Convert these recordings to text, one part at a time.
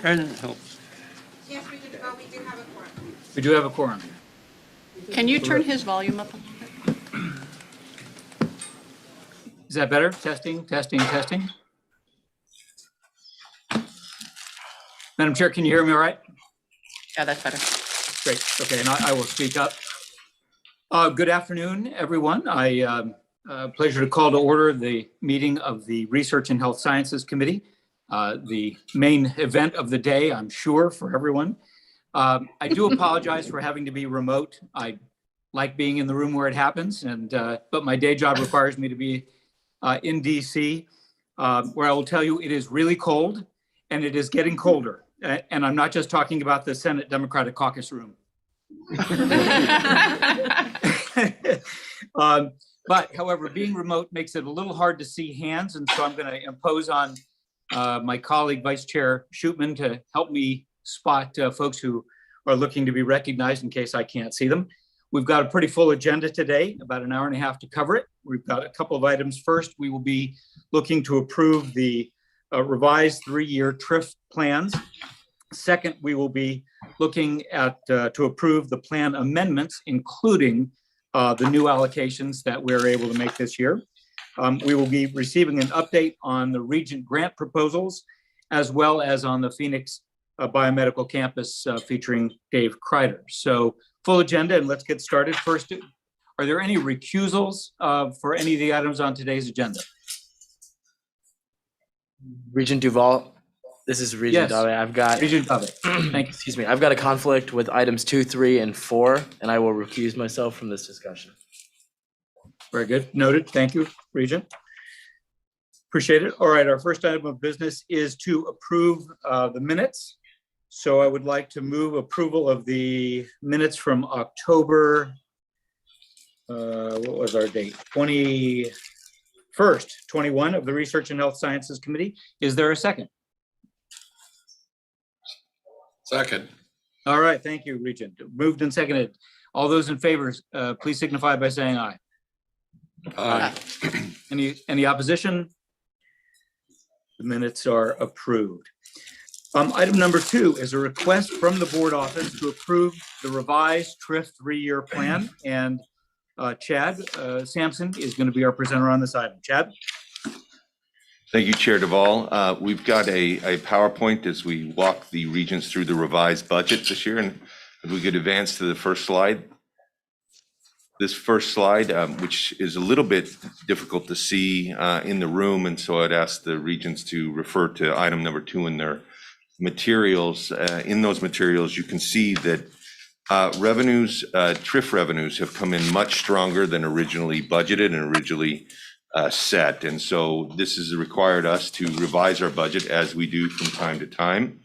And helps. Yes, we do. Oh, we do have a quorum. We do have a quorum. Can you turn his volume up a little bit? Is that better? Testing, testing, testing. Madam Chair, can you hear me all right? Yeah, that's better. Great. Okay, and I will speak up. Good afternoon, everyone. Pleasure to call to order the meeting of the Research and Health Sciences Committee, the main event of the day, I'm sure, for everyone. I do apologize for having to be remote. I like being in the room where it happens, but my day job requires me to be in DC, where I will tell you it is really cold and it is getting colder. And I'm not just talking about the Senate Democratic Caucus room. But however, being remote makes it a little hard to see hands. And so I'm going to impose on my colleague, Vice Chair Schutman, to help me spot folks who are looking to be recognized in case I can't see them. We've got a pretty full agenda today, about an hour and a half to cover it. We've got a couple of items. First, we will be looking to approve the revised 3-year TRIF plans. Second, we will be looking at to approve the plan amendments, including the new allocations that we're able to make this year. We will be receiving an update on the Regent grant proposals, as well as on the Phoenix Biomedical Campus featuring Dave Kreider. So full agenda, and let's get started. First, are there any recusals for any of the items on today's agenda? Regent DuVal, this is Regent Yes. Dave. I've got, Regent Dave, thank you. excuse me, I've got a conflict with items 2, 3, and 4, and I will recuse myself from this discussion. Very good. Noted. Thank you, Regent. Appreciate it. All right, our first item of business is to approve the minutes. So I would like to move approval of the minutes from October, what was our date? 21st, 21 of the Research and Health Sciences Committee. Is there a second? Second. All right, thank you, Regent. Moved and seconded. All those in favor, please signify by saying aye. Aye. Any opposition? The minutes are approved. Item number 2 is a request from the board office to approve the revised TRIF 3-year plan. And Chad Sampson is going to be our presenter on this item. Chad? Thank you, Chair DuVal. We've got a PowerPoint as we walk the regents through the revised budget this year. And if we could advance to the first slide. This first slide, which is a little bit difficult to see in the room. And so I'd ask the regents to refer to item number 2 in their materials. In those materials, you can see that revenues, TRIF revenues have come in much stronger than originally budgeted and originally set. And so this has required us to revise our budget as we do from time to time.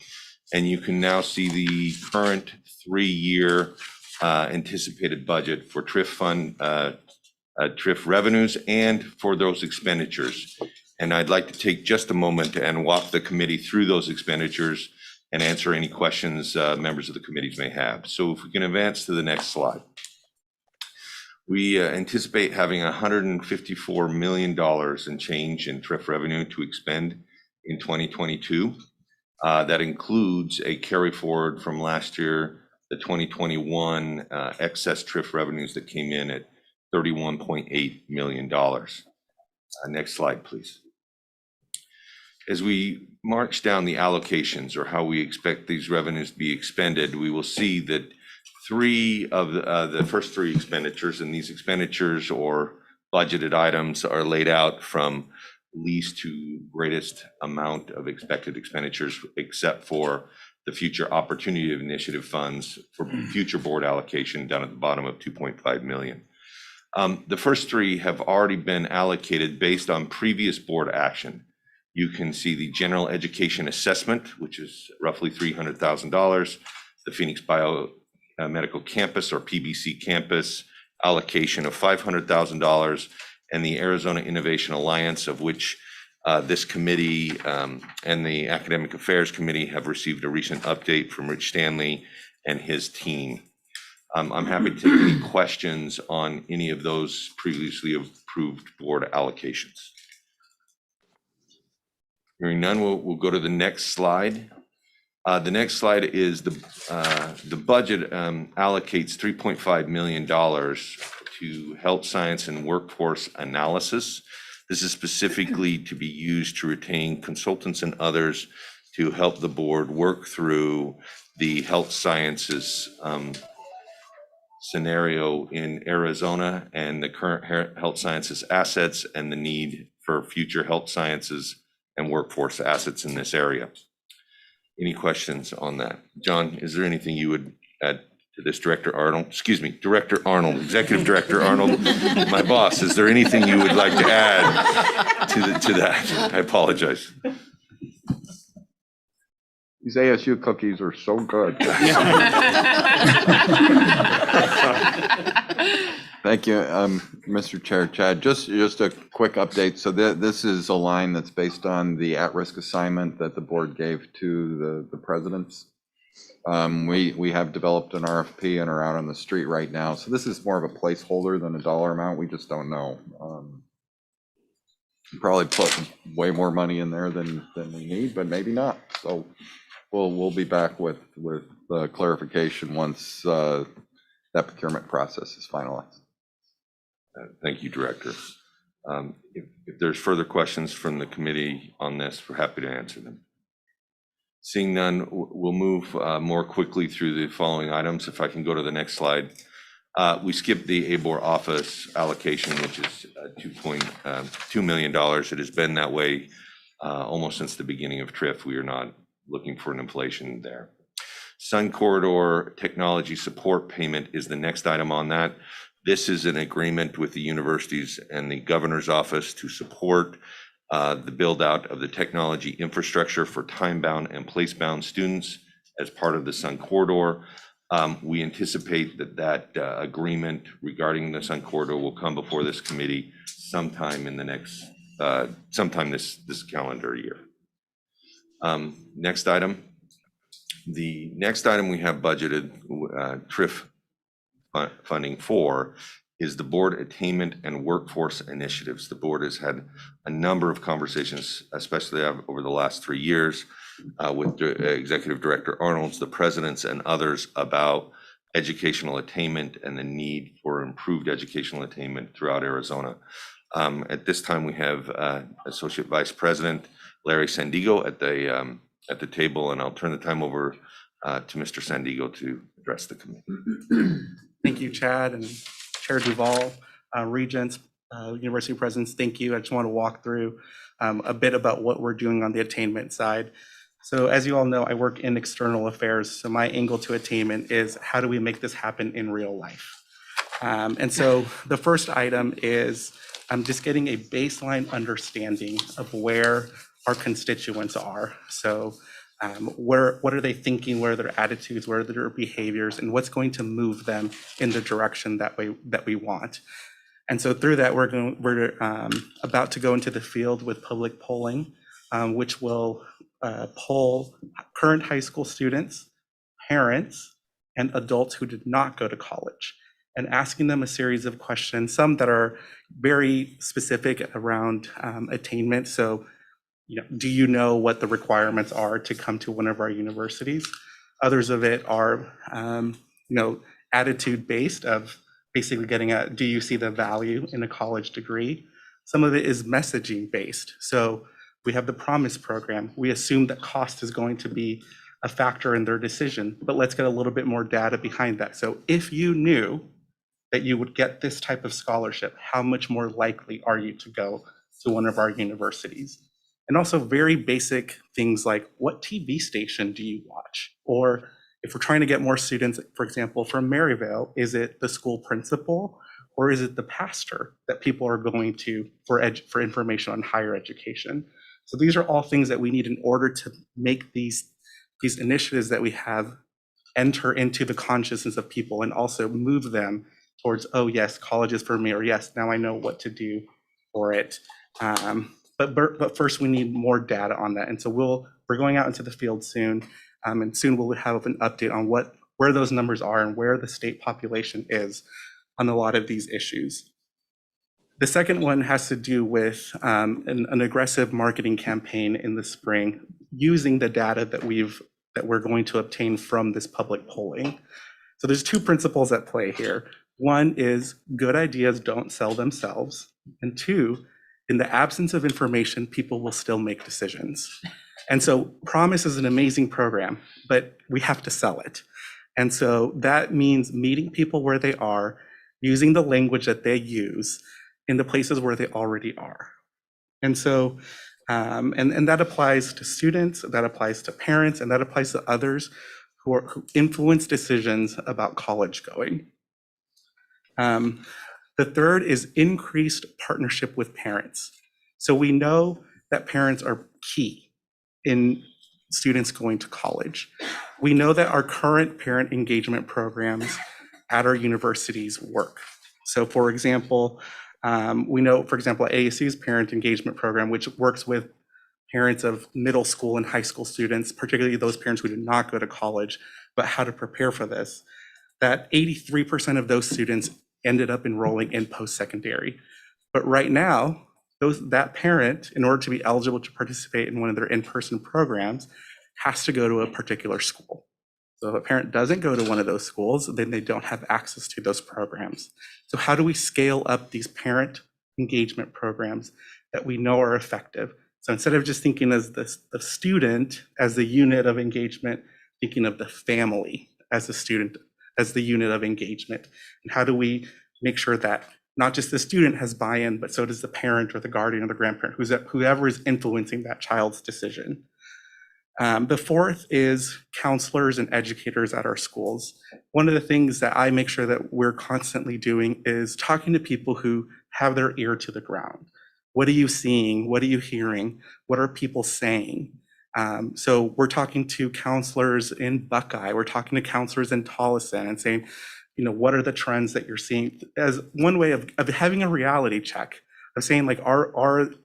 And you can now see the current 3-year anticipated budget for TRIF fund, TRIF revenues, and for those expenditures. And I'd like to take just a moment and walk the committee through those expenditures and answer any questions members of the committees may have. So if we can advance to the next slide. We anticipate having $154 million in change in TRIF revenue to expend in 2022. That includes a carry forward from last year, the 2021 excess TRIF revenues that came in at $31.8 million. Next slide, please. As we march down the allocations, or how we expect these revenues to be expended, we will see that 3 of the first 3 expenditures, and these expenditures or budgeted items are laid out from least to greatest amount of expected expenditures, except for the future opportunity initiative funds for future board allocation down at the bottom of 2.5 million. The first 3 have already been allocated based on previous board action. You can see the general education assessment, which is roughly $300,000, the Phoenix Biomedical Campus or PBC campus allocation of $500,000, and the Arizona Innovation Alliance, of which this committee and the Academic Affairs Committee have received a recent update from Rich Stanley and his team. I'm happy to take any questions on any of those previously approved board allocations. Hearing none, we'll go to the next slide. The next slide is the budget allocates $3.5 million to health science and workforce analysis. This is specifically to be used to retain consultants and others to help the board work through the health sciences scenario in Arizona and the current health sciences assets and the need for future health sciences and workforce assets in this area. Any questions on that? John, is there anything you would add to this, Director Arnold? Excuse me, Director Arnold, Executive Director Arnold, my boss. Is there anything you would like to add to that? I apologize. These ASU cookies are so good. Thank you, Mr. Chair. Chad, just a quick update. So this is a line that's based on the at-risk assignment that the board gave to the presidents. We have developed an RFP and are out on the street right now. So this is more of a placeholder than a dollar amount. We just don't know. Probably put way more money in there than we need, but maybe not. So we'll be back with clarification once that procurement process is finalized. Thank you, Director. If there's further questions from the committee on this, we're happy to answer them. Seeing none, we'll move more quickly through the following items. If I can go to the next slide. We skipped the ABOR office allocation, which is $2.2 million. It has been that way almost since the beginning of TRIF. We are not looking for an inflation there. Sun Corridor Technology Support Payment is the next item on that. This is an agreement with the universities and the governor's office to support the build out of the technology infrastructure for time-bound and place-bound students as part of the Sun Corridor. We anticipate that agreement regarding the Sun Corridor will come before this committee sometime in the next, sometime this calendar year. Next item. The next item we have budgeted TRIF funding for is the board attainment and workforce initiatives. The board has had a number of conversations, especially over the last 3 years, with Executive Director Arnold's, the presidents, and others about educational attainment and the need for improved educational attainment throughout Arizona. At this time, we have Associate Vice President Larry Sandigo at the table, and I'll turn the time over to Mr. Sandigo to address the committee. Thank you, Chad and Chair DuVal, Regents, University Presidents, thank you. I just want to walk through a bit about what we're doing on the attainment side. So as you all know, I work in external affairs. So my angle to attainment is how do we make this happen in real life? And so the first item is just getting a baseline understanding of where our constituents are. So what are they thinking, what are their attitudes, what are their behaviors, and what's going to move them in the direction that we want. And so through that, we're about to go into the field with public polling, which will poll current high school students, parents, and adults who did not go to college, and asking them a series of questions, some that are very specific around attainment. So, do you know what the requirements are to come to one of our universities? Others of it are, attitude-based of basically getting at, do you see the value in a college degree? Some of it is messaging-based. So we have the Promise program. We assume that cost is going to be a factor in their decision, but let's get a little bit more data behind that. So if you knew that you would get this type of scholarship, how much more likely are you to go to one of our universities? And also very basic things like, what TV station do you watch? Or if we're trying to get more students, for example, from Maryvale, is it the school principal or is it the pastor that people are going to for information on higher education? So these are all things that we need in order to make these initiatives that we have enter into the consciousness of people and also move them towards, oh yes, college is for me, or yes, now I know what to do for it. But first we need more data on that. And so we're going out into the field soon, and soon we'll have an update on where those numbers are and where the state population is on a lot of these issues. The second one has to do with an aggressive marketing campaign in the spring using the data that we've that we're going to obtain from this public polling. So there's two principles at play here. One is good ideas don't sell themselves. And two, in the absence of information, people will still make decisions. And so Promise is an amazing program, but we have to sell it. And so that means meeting people where they are, using the language that they use in the places where they already are. And so, and that applies to students, that applies to parents, and that applies to others who influence decisions about college going. The third is increased partnership with parents. So we know that parents are key in students going to college. We know that our current parent engagement programs at our universities work. So for example, we know, for example, ASU's parent engagement program, which works with parents of middle school and high school students, particularly those parents who did not go to college, but how to prepare for this, that 83% of those students ended up enrolling in post-secondary. But right now, that parent, in order to be eligible to participate in one of their in-person programs, has to go to a particular school. So if a parent doesn't go to one of those schools, then they don't have access to those programs. So how do we scale up these parent engagement programs that we know are effective? So instead of just thinking as the student as the unit of engagement, thinking of the family as the student, as the unit of engagement. And how do we make sure that not just the student has buy-in, but so does the parent or the guardian or the grandparent, whoever is influencing that child's decision. The fourth is counselors and educators at our schools. One of the things that I make sure that we're constantly doing is talking to people who have their ear to the ground. What are you seeing? What are you hearing? What are people saying? So we're talking to counselors in Buckeye, we're talking to counselors in Tolleson and saying, you know, what are the trends that you're seeing, as one way of having a reality check, of saying like,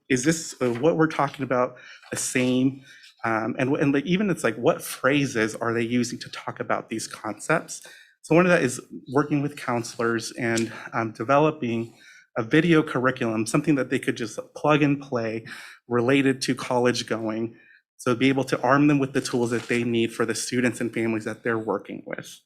is this what we're talking about the same? And like, even it's like, what phrases are they using to talk about these concepts? So one of that is working with counselors and developing a video curriculum, something that they could just plug and play related to college going. So be able to arm them with the tools that they need for the students and families that they're working with.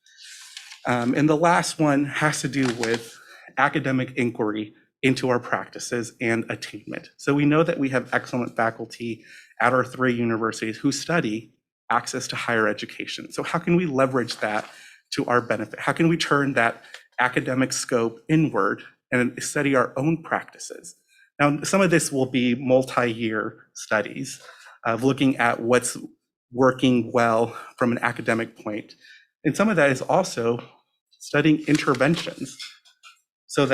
And the last one has to do with academic inquiry into our practices and attainment. So we know that we have excellent faculty at our 3 universities who study access to higher education. So how can we leverage that to our benefit? How can we turn that academic scope inward and study our own practices? Now, some of this will be multi-year studies of looking at what's working well from an academic point. And some of that is also studying interventions. So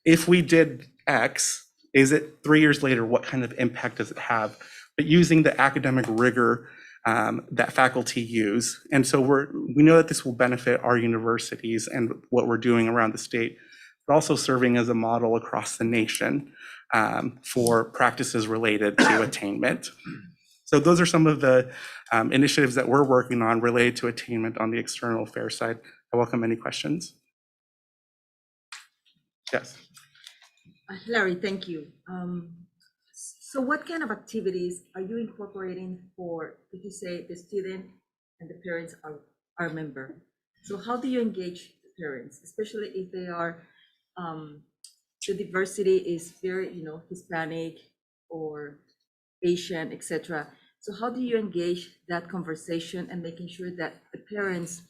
if we did X, is it 3 years later, what kind of impact does it have? But using the academic rigor that faculty use. And so we know that this will benefit our universities and what we're doing around the state, but also serving as a model across the nation for practices related to attainment. So those are some of the initiatives that we're working on related to attainment on the external affairs side. I welcome any questions. Yes. Hilary, thank you. So what kind of activities are you incorporating for, did you say the student and the parents are member? So how do you engage the parents, especially if they are, the diversity is very, Hispanic or Asian, etc. So how do you engage that conversation and making sure that the parents,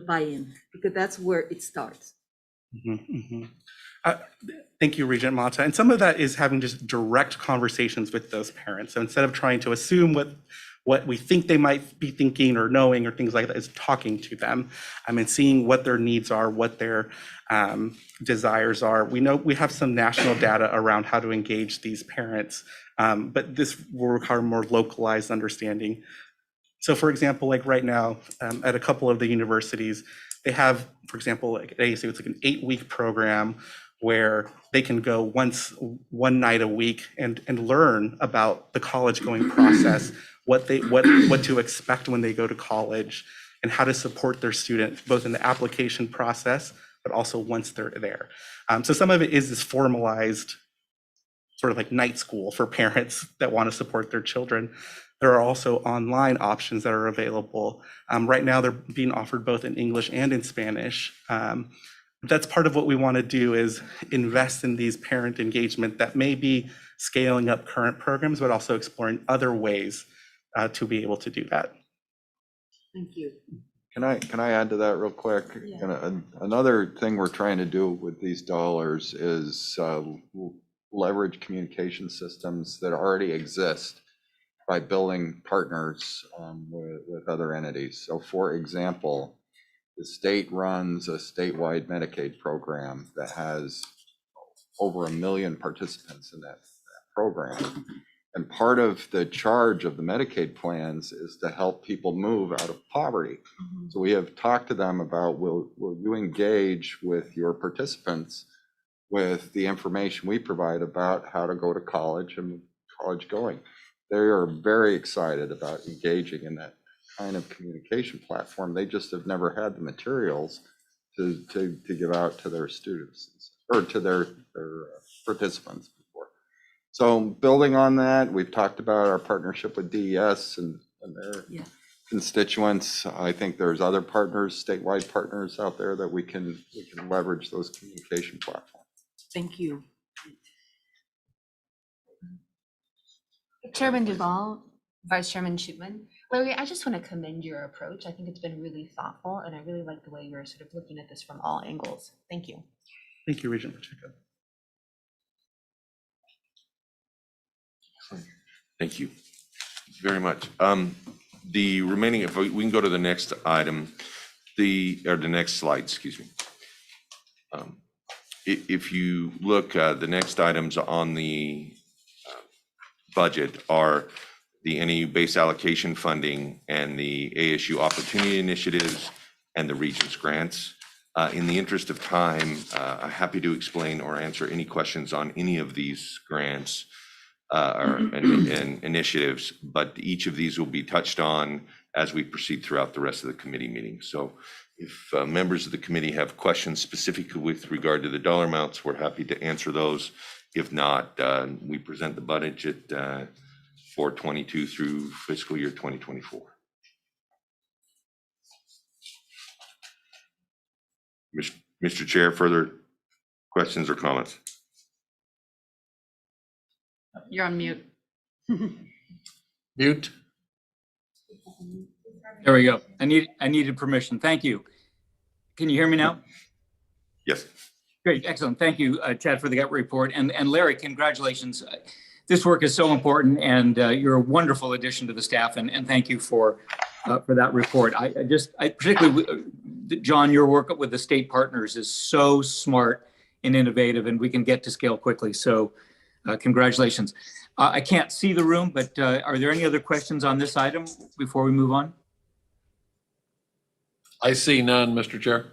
buy in? Because that's where it starts. Thank you, Regent Mata. And some of that is having just direct conversations with those parents. So instead of trying to assume what we think they might be thinking or knowing or things like that, is talking to them. Seeing what their needs are, what their desires are. We know we have some national data around how to engage these parents, but this will require more localized understanding. So for example, like right now, at a couple of the universities, they have, for example, like at ASU, it's like an 8-week program where they can go one night a week and learn about the college going process, what to expect when they go to college, and how to support their student both in the application process, but also once they're there. So some of it is this formalized sort of like night school for parents that want to support their children. There are also online options that are available. Right now, they're being offered both in English and in Spanish. That's part of what we want to do is invest in these parent engagement that may be scaling up current programs, but also exploring other ways to be able to do that. Thank you. Can I add to that real quick? Yeah. Another thing we're trying to do with these dollars is leverage communication systems that already exist by building partners with other entities. So for example, the state runs a statewide Medicaid program that has over 1 million participants in that program. And part of the charge of the Medicaid plans is to help people move out of poverty. So we have talked to them about, will you engage with your participants with the information we provide about how to go to college and college going? They are very excited about engaging in that kind of communication platform. They just have never had the materials to give out to their students or to their participants. So building on that, we've talked about our partnership with DES and their constituents. I think there's other partners, statewide partners out there that we can leverage those communication platforms. Thank you. Chairman DuVal, Vice Chairman Shootman. Larry, I just want to commend your approach. I think it's been really thoughtful, and I really like the way you're sort of looking at this from all angles. Thank you. Thank you, Regent Pacheco. Thank you very much. The remaining, if we can go to the next item, the next slide, excuse me. If you look, the next items on the budget are the NAU base allocation funding and the ASU opportunity initiatives and the Regents grants. In the interest of time, I'm happy to explain or answer any questions on any of these grants and initiatives, but each of these will be touched on as we proceed throughout the rest of the committee meeting. So if members of the committee have questions specifically with regard to the dollar amounts, we're happy to answer those. If not, we present the budget for 22 through fiscal year 2024. Mr. Chair, further questions or comments? You're on mute. Mute. There we go. I needed permission. Thank you. Can you hear me now? Yes. Great, excellent. Thank you, Chad, for the gut report. And Larry, congratulations. This work is so important, and you're a wonderful addition to the staff. And thank you for that report. I particularly, John, your work with the state partners is so smart and innovative, and we can get to scale quickly. So congratulations. I can't see the room, but are there any other questions on this item before we move on? I see none, Mr. Chair.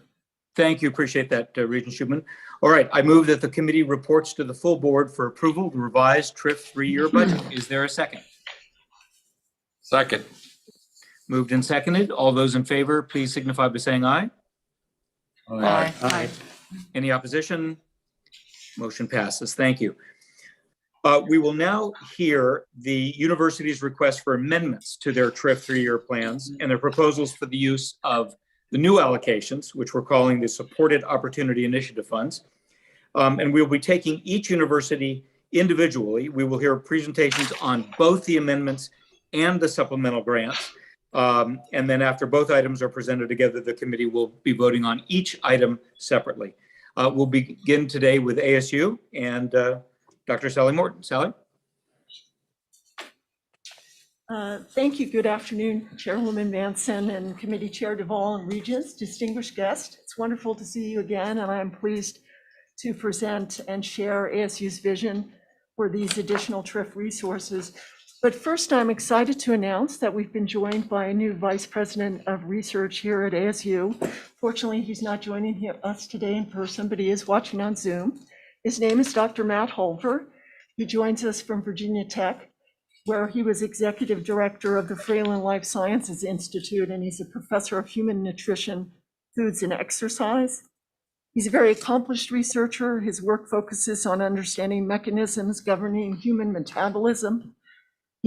Thank you. Appreciate that, Regent Shootman. All right. I move that the committee reports to the full board for approval the revised TRIF 3-year budget. Is there a second? Second. Moved and seconded. All those in favor, please signify by saying aye. Aye. Aye. Any opposition? Motion passes. Thank you. We will now hear the university's request for amendments to their TRIF 3-year plans and their proposals for the use of the new allocations, which we're calling the Supported Opportunity Initiative Funds. And we'll be taking each university individually. We will hear presentations on both the amendments and the supplemental grants. And then after both items are presented together, the committee will be voting on each item separately. We'll begin today with ASU and Dr. Sally Morton. Sally? Thank you. Good afternoon, Chairwoman Manson and Committee Chair DuVal and Regents, distinguished guest. It's wonderful to see you again, and I'm pleased to present and share ASU's vision for these additional TRIF resources. But first, I'm excited to announce that we've been joined by a new Vice President of Research here at ASU. Fortunately, he's not joining us today in person, but he is watching on Zoom. His name is Dr. Matt Holver. He joins us from Virginia Tech, where he was executive director of the Fralin Life Sciences Institute, and he's a professor of human nutrition, foods, and exercise. He's a very accomplished researcher. His work focuses on understanding mechanisms governing human metabolism.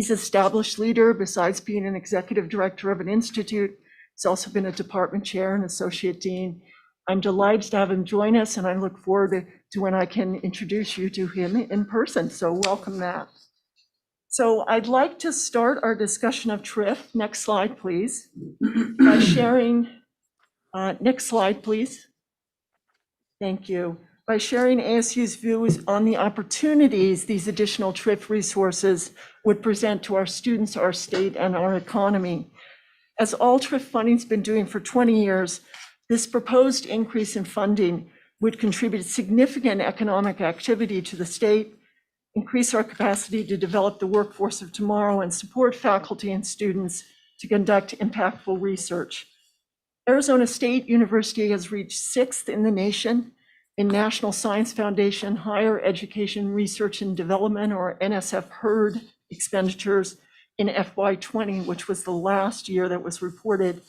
He's an established leader. Besides being an executive director of an institute, he's also been a department chair and associate dean. I'm delighted to have him join us, and I look forward to when I can introduce you to him in person. So welcome, Matt. So I'd like to start our discussion of TRIF. Next slide, please. By sharing, next slide, please. Thank you. By sharing ASU's views on the opportunities these additional TRIF resources would present to our students, our state, and our economy. As all TRIF funding's been doing for 20 years, this proposed increase in funding would contribute significant economic activity to the state, increase our capacity to develop the workforce of tomorrow, and support faculty and students to conduct impactful research. Arizona State University has reached 6th in the nation in National Science Foundation Higher Education Research and Development, or NSF HERD, expenditures in FY20, which was the last year that was reported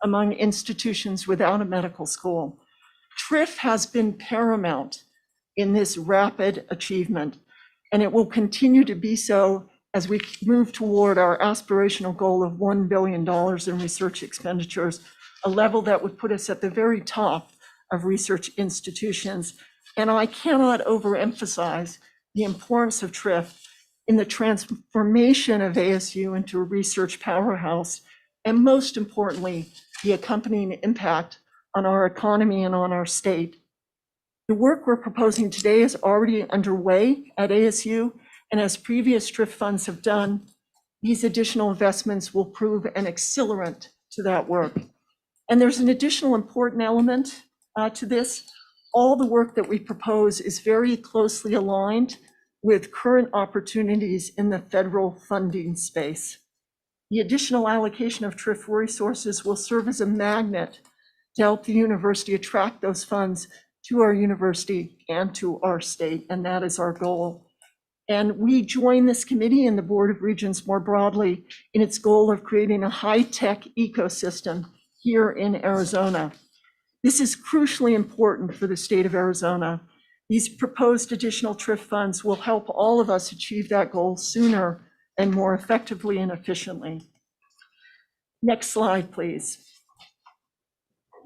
among institutions without a medical school. TRIF has been paramount in this rapid achievement, and it will continue to be so as we move toward our aspirational goal of $1 billion in research expenditures, a level that would put us at the very top of research institutions. And I cannot overemphasize the importance of TRIF in the transformation of ASU into a research powerhouse, and most importantly, the accompanying impact on our economy and on our state. The work we're proposing today is already underway at ASU, and as previous TRIF funds have done, these additional investments will prove an accelerant to that work. And there's an additional important element to this. All the work that we propose is very closely aligned with current opportunities in the federal funding space. The additional allocation of TRIF resources will serve as a magnet to help the university attract those funds to our university and to our state, and that is our goal. And we join this committee and the Board of Regents more broadly in its goal of creating a high-tech ecosystem here in Arizona. This is crucially important for the state of Arizona. These proposed additional TRIF funds will help all of us achieve that goal sooner and more effectively and efficiently. Next slide, please.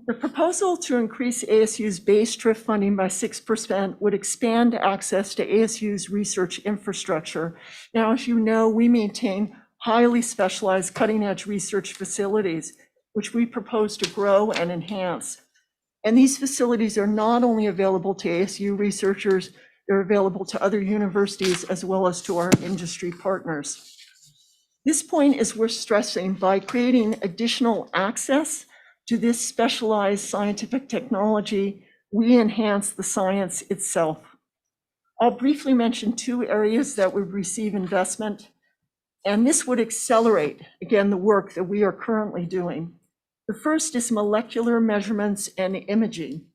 The proposal to increase ASU's base TRIF funding by 6% would expand access to ASU's research infrastructure. Now, as you know, we maintain highly specialized cutting-edge research facilities, which we propose to grow and enhance. And these facilities are not only available to ASU researchers, they're available to other universities as well as to our industry partners. This point is worth stressing. By creating additional access to this specialized scientific technology, we enhance the science itself. I'll briefly mention 2 areas that would receive investment, and this would accelerate, again, the work that we are currently doing. The first is molecular measurements and imaging.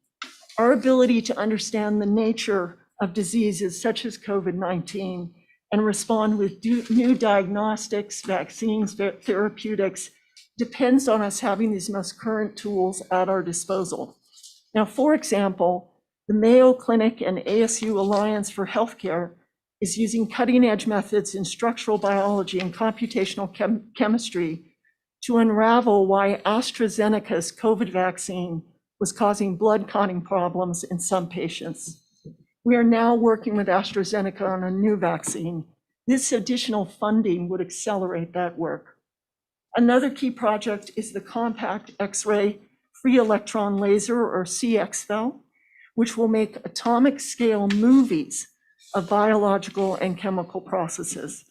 Our ability to understand the nature of diseases such as COVID-19 and respond with new diagnostics, vaccines, therapeutics, depends on us having these most current tools at our disposal. Now, for example, the Mayo Clinic and ASU Alliance for Healthcare is using cutting-edge methods in structural biology and computational chemistry to unravel why AstraZeneca's COVID vaccine was causing blood clotting problems in some patients. We are now working with AstraZeneca on a new vaccine. This additional funding would accelerate that work. Another key project is the Compact X-ray Free Electron Laser, or CXFEL, which will make atomic scale movies of biological and chemical processes.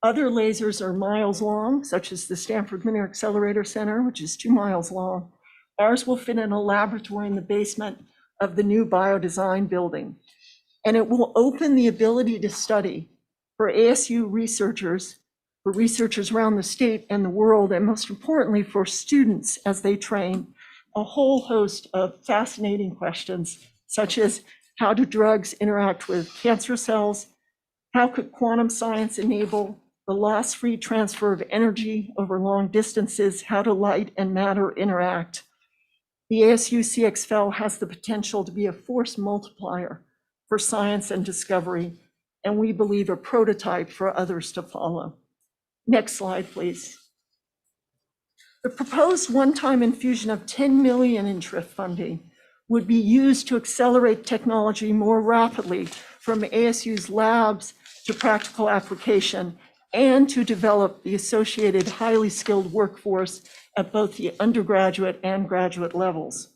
Other lasers are miles long, such as the Stanford Linear Accelerator Center, which is 2 miles long. Ours will fit in a laboratory in the basement of the new biodesign building. And it will open the ability to study for ASU researchers, for researchers around the state and the world, and most importantly for students as they train, a whole host of fascinating questions, such as how do drugs interact with cancer cells? How could quantum science enable the loss-free transfer of energy over long distances? How do light and matter interact? The ASU CXFEL has the potential to be a force multiplier for science and discovery, and we believe a prototype for others to follow. Next slide, please. The proposed one-time infusion of 10 million in TRIF funding would be used to accelerate technology more rapidly from ASU's labs to practical application and to develop the associated highly skilled workforce at both the undergraduate and graduate levels.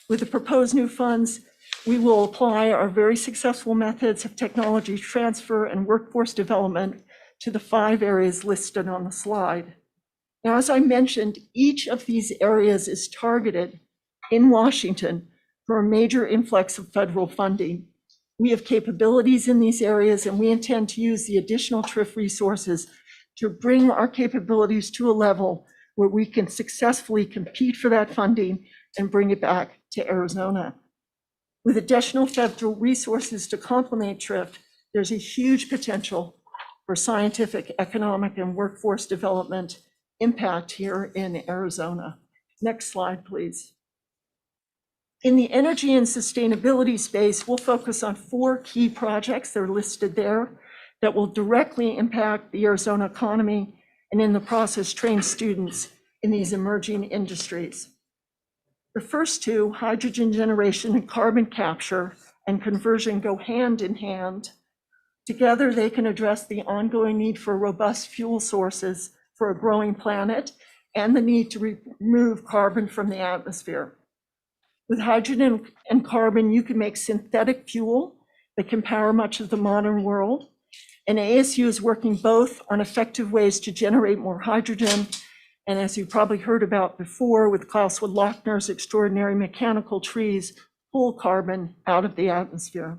With the proposed new funds, we will apply our very successful methods of technology transfer and workforce development to the 5 areas listed on the slide. Now, as I mentioned, each of these areas is targeted in Washington for a major influx of federal funding. We have capabilities in these areas, and we intend to use the additional TRIF resources to bring our capabilities to a level where we can successfully compete for that funding and bring it back to Arizona. With additional federal resources to complement TRIF, there's a huge potential for scientific, economic, and workforce development impact here in Arizona. Next slide, please. In the energy and sustainability space, we'll focus on 4 key projects that are listed there that will directly impact the Arizona economy and in the process train students in these emerging industries. The first 2, hydrogen generation and carbon capture and conversion, go hand in hand. Together, they can address the ongoing need for robust fuel sources for a growing planet and the need to remove carbon from the atmosphere. With hydrogen and carbon, you can make synthetic fuel that can power much of the modern world. And ASU is working both on effective ways to generate more hydrogen, and as you probably heard about before with Klaus Wood-Lochner's extraordinary mechanical trees, pull carbon out of the atmosphere.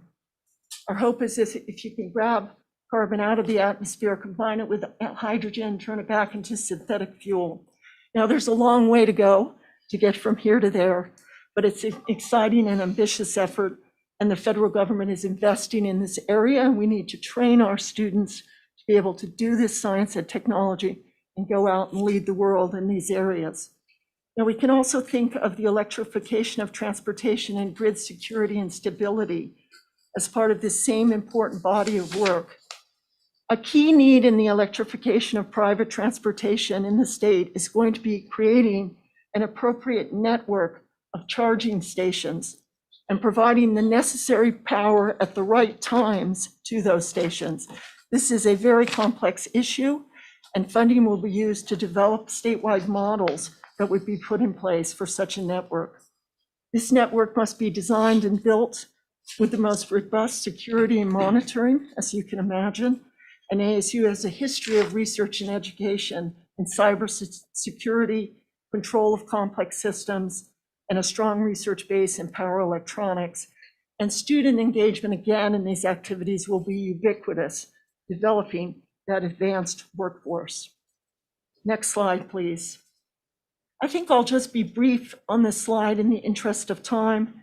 Our hope is if you can grab carbon out of the atmosphere, combine it with hydrogen, turn it back into synthetic fuel. Now, there's a long way to go to get from here to there, but it's an exciting and ambitious effort, and the federal government is investing in this area, and we need to train our students to be able to do this science and technology and go out and lead the world in these areas. Now, we can also think of the electrification of transportation and grid security and stability as part of this same important body of work. A key need in the electrification of private transportation in the state is going to be creating an appropriate network of charging stations and providing the necessary power at the right times to those stations. This is a very complex issue, and funding will be used to develop statewide models that would be put in place for such a network. This network must be designed and built with the most robust security and monitoring, as you can imagine. And ASU has a history of research and education in cybersecurity, control of complex systems, and a strong research base in power electronics. And student engagement, again, in these activities will be ubiquitous, developing that advanced workforce. Next slide, please. I think I'll just be brief on this slide in the interest of time.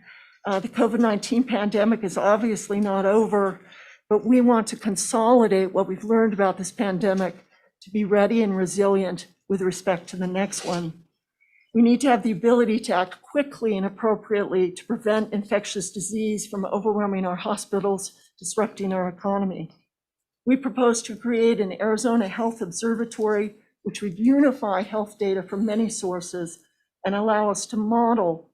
The COVID-19 pandemic is obviously not over, but we want to consolidate what we've learned about this pandemic to be ready and resilient with respect to the next one. We need to have the ability to act quickly and appropriately to prevent infectious disease from overwhelming our hospitals, disrupting our economy. We propose to create an Arizona Health Observatory, which would unify health data from many sources and allow us to model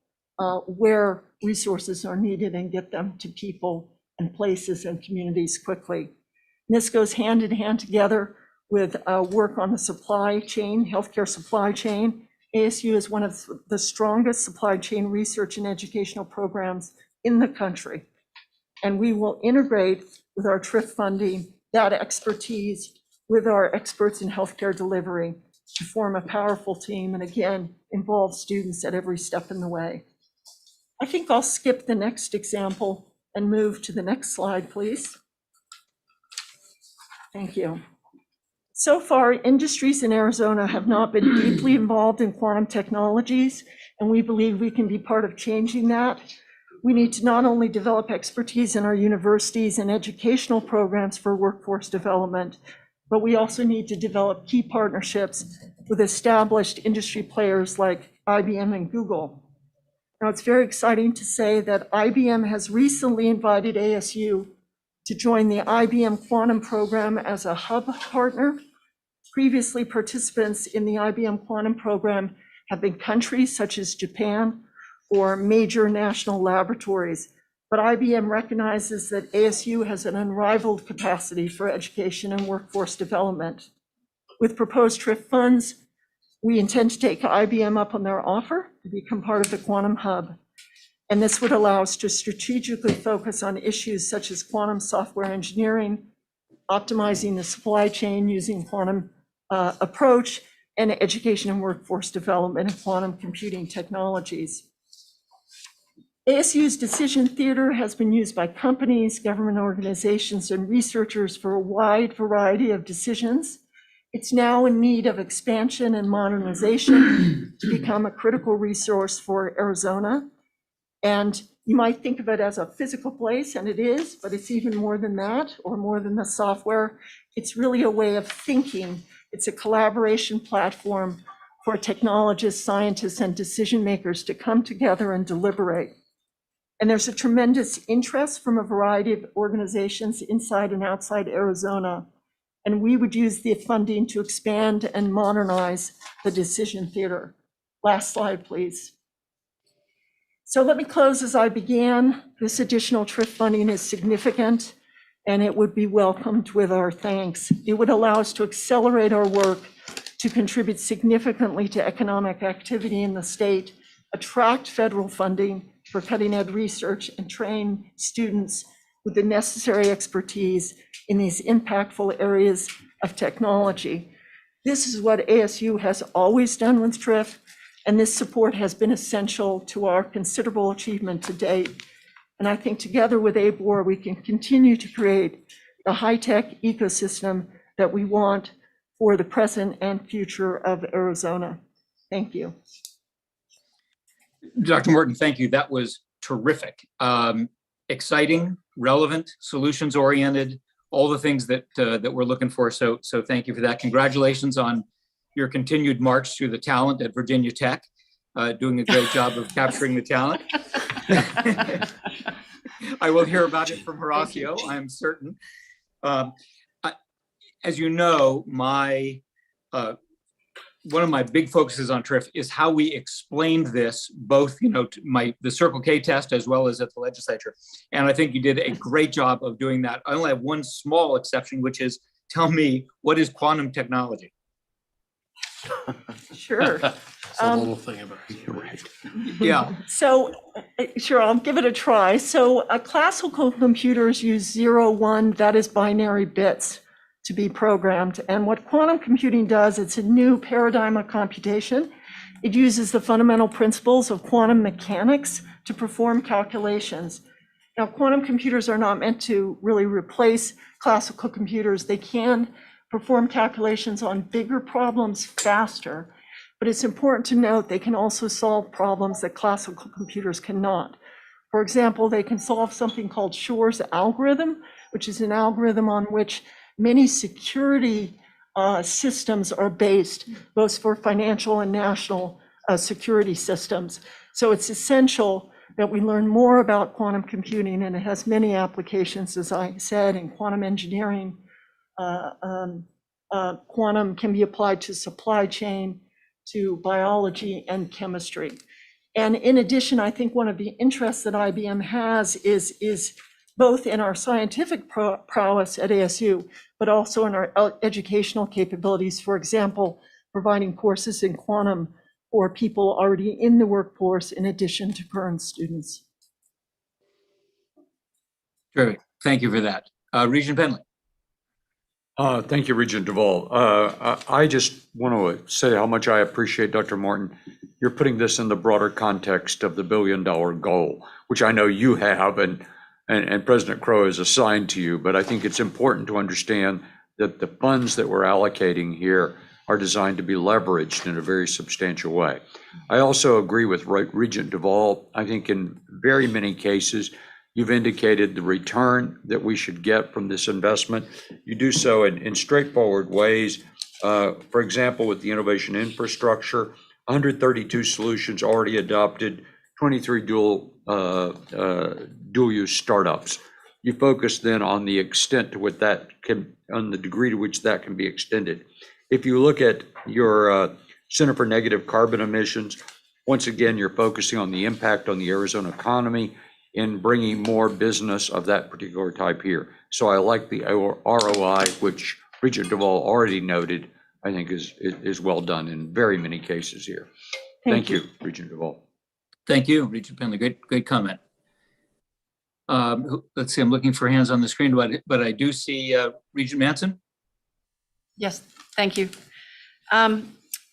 where resources are needed and get them to people and places and communities quickly. And this goes hand in hand together with work on the supply chain, healthcare supply chain. ASU is one of the strongest supply chain research and educational programs in the country. And we will integrate with our TRIF funding that expertise with our experts in healthcare delivery to form a powerful team and again, involve students at every step in the way. I think I'll skip the next example and move to the next slide, please. Thank you. So far, industries in Arizona have not been deeply involved in quantum technologies, and we believe we can be part of changing that. We need to not only develop expertise in our universities and educational programs for workforce development, but we also need to develop key partnerships with established industry players like IBM and Google. Now, it's very exciting to say that IBM has recently invited ASU to join the IBM Quantum program as a hub partner. Previously, participants in the IBM Quantum program have been countries such as Japan or major national laboratories. But IBM recognizes that ASU has an unrivaled capacity for education and workforce development. With proposed TRIF funds, we intend to take IBM up on their offer to become part of the Quantum Hub. And this would allow us to strategically focus on issues such as quantum software engineering, optimizing the supply chain using quantum approach, and education and workforce development in quantum computing technologies. ASU's decision theater has been used by companies, government organizations, and researchers for a wide variety of decisions. It's now in need of expansion and modernization to become a critical resource for Arizona. And you might think of it as a physical place, and it is, but it's even more than that, or more than the software. It's really a way of thinking. It's a collaboration platform for technologists, scientists, and decision makers to come together and deliberate. And there's a tremendous interest from a variety of organizations inside and outside Arizona. And we would use the funding to expand and modernize the decision theater. Last slide, please. So let me close as I began. This additional TRIF funding is significant, and it would be welcomed with our thanks. It would allow us to accelerate our work to contribute significantly to economic activity in the state, attract federal funding for cutting-edge research, and train students with the necessary expertise in these impactful areas of technology. This is what ASU has always done with TRIF, and this support has been essential to our considerable achievement to date. And I think together with ABOR, we can continue to create the high-tech ecosystem that we want for the present and future of Arizona. Thank you. Dr. Morton, thank you. That was terrific. Exciting, relevant, solutions-oriented, all the things that we're looking for. So thank you for that. Congratulations on your continued march through the talent at Virginia Tech, doing a great job of capturing the talent. I will hear about it from Horacio, I'm certain. As you know, one of my big focuses on TRIF is how we explained this, both the Circle K test as well as at the legislature. And I think you did a great job of doing that. I only have one small exception, which is tell me, what is quantum technology? Sure. It's a little thing about you're right. Yeah. So, sure, I'll give it a try. So classical computers use 0, 1, that is binary bits to be programmed. And what quantum computing does, it's a new paradigm of computation. It uses the fundamental principles of quantum mechanics to perform calculations. Now, quantum computers are not meant to really replace classical computers. They can perform calculations on bigger problems faster, but it's important to note they can also solve problems that classical computers cannot. For example, they can solve something called Shor's algorithm, which is an algorithm on which many security systems are based, both for financial and national security systems. So it's essential that we learn more about quantum computing, and it has many applications, as I said, in quantum engineering. Quantum can be applied to supply chain, to biology and chemistry. And in addition, I think one of the interests that IBM has is both in our scientific prowess at ASU, but also in our educational capabilities. For example, providing courses in quantum for people already in the workforce in addition to current students. Terrific. Thank you for that. Regent Penley. Thank you, Regent DuVal. I just want to say how much I appreciate, Dr. Morton. You're putting this in the broader context of the $1 billion goal, which I know you have and President Crow has assigned to you, but I think it's important to understand that the funds that we're allocating here are designed to be leveraged in a very substantial way. I also agree with Regent DuVal. I think in very many cases, you've indicated the return that we should get from this investment. You do so in straightforward ways. For example, with the innovation infrastructure, 132 solutions already adopted, 23 dual-use startups. You focus then on the extent to which that can, on the degree to which that can be extended. If you look at your Center for Negative Carbon Emissions, once again, you're focusing on the impact on the Arizona economy in bringing more business of that particular type here. So I like the ROI, which Regent DuVal already noted, I think is well done in very many cases here. Thank you, Regent DuVal. Thank you, Regent Penley. Great comment. Let's see, I'm looking for hands on the screen, but I do see Regent Manson. Yes, thank you.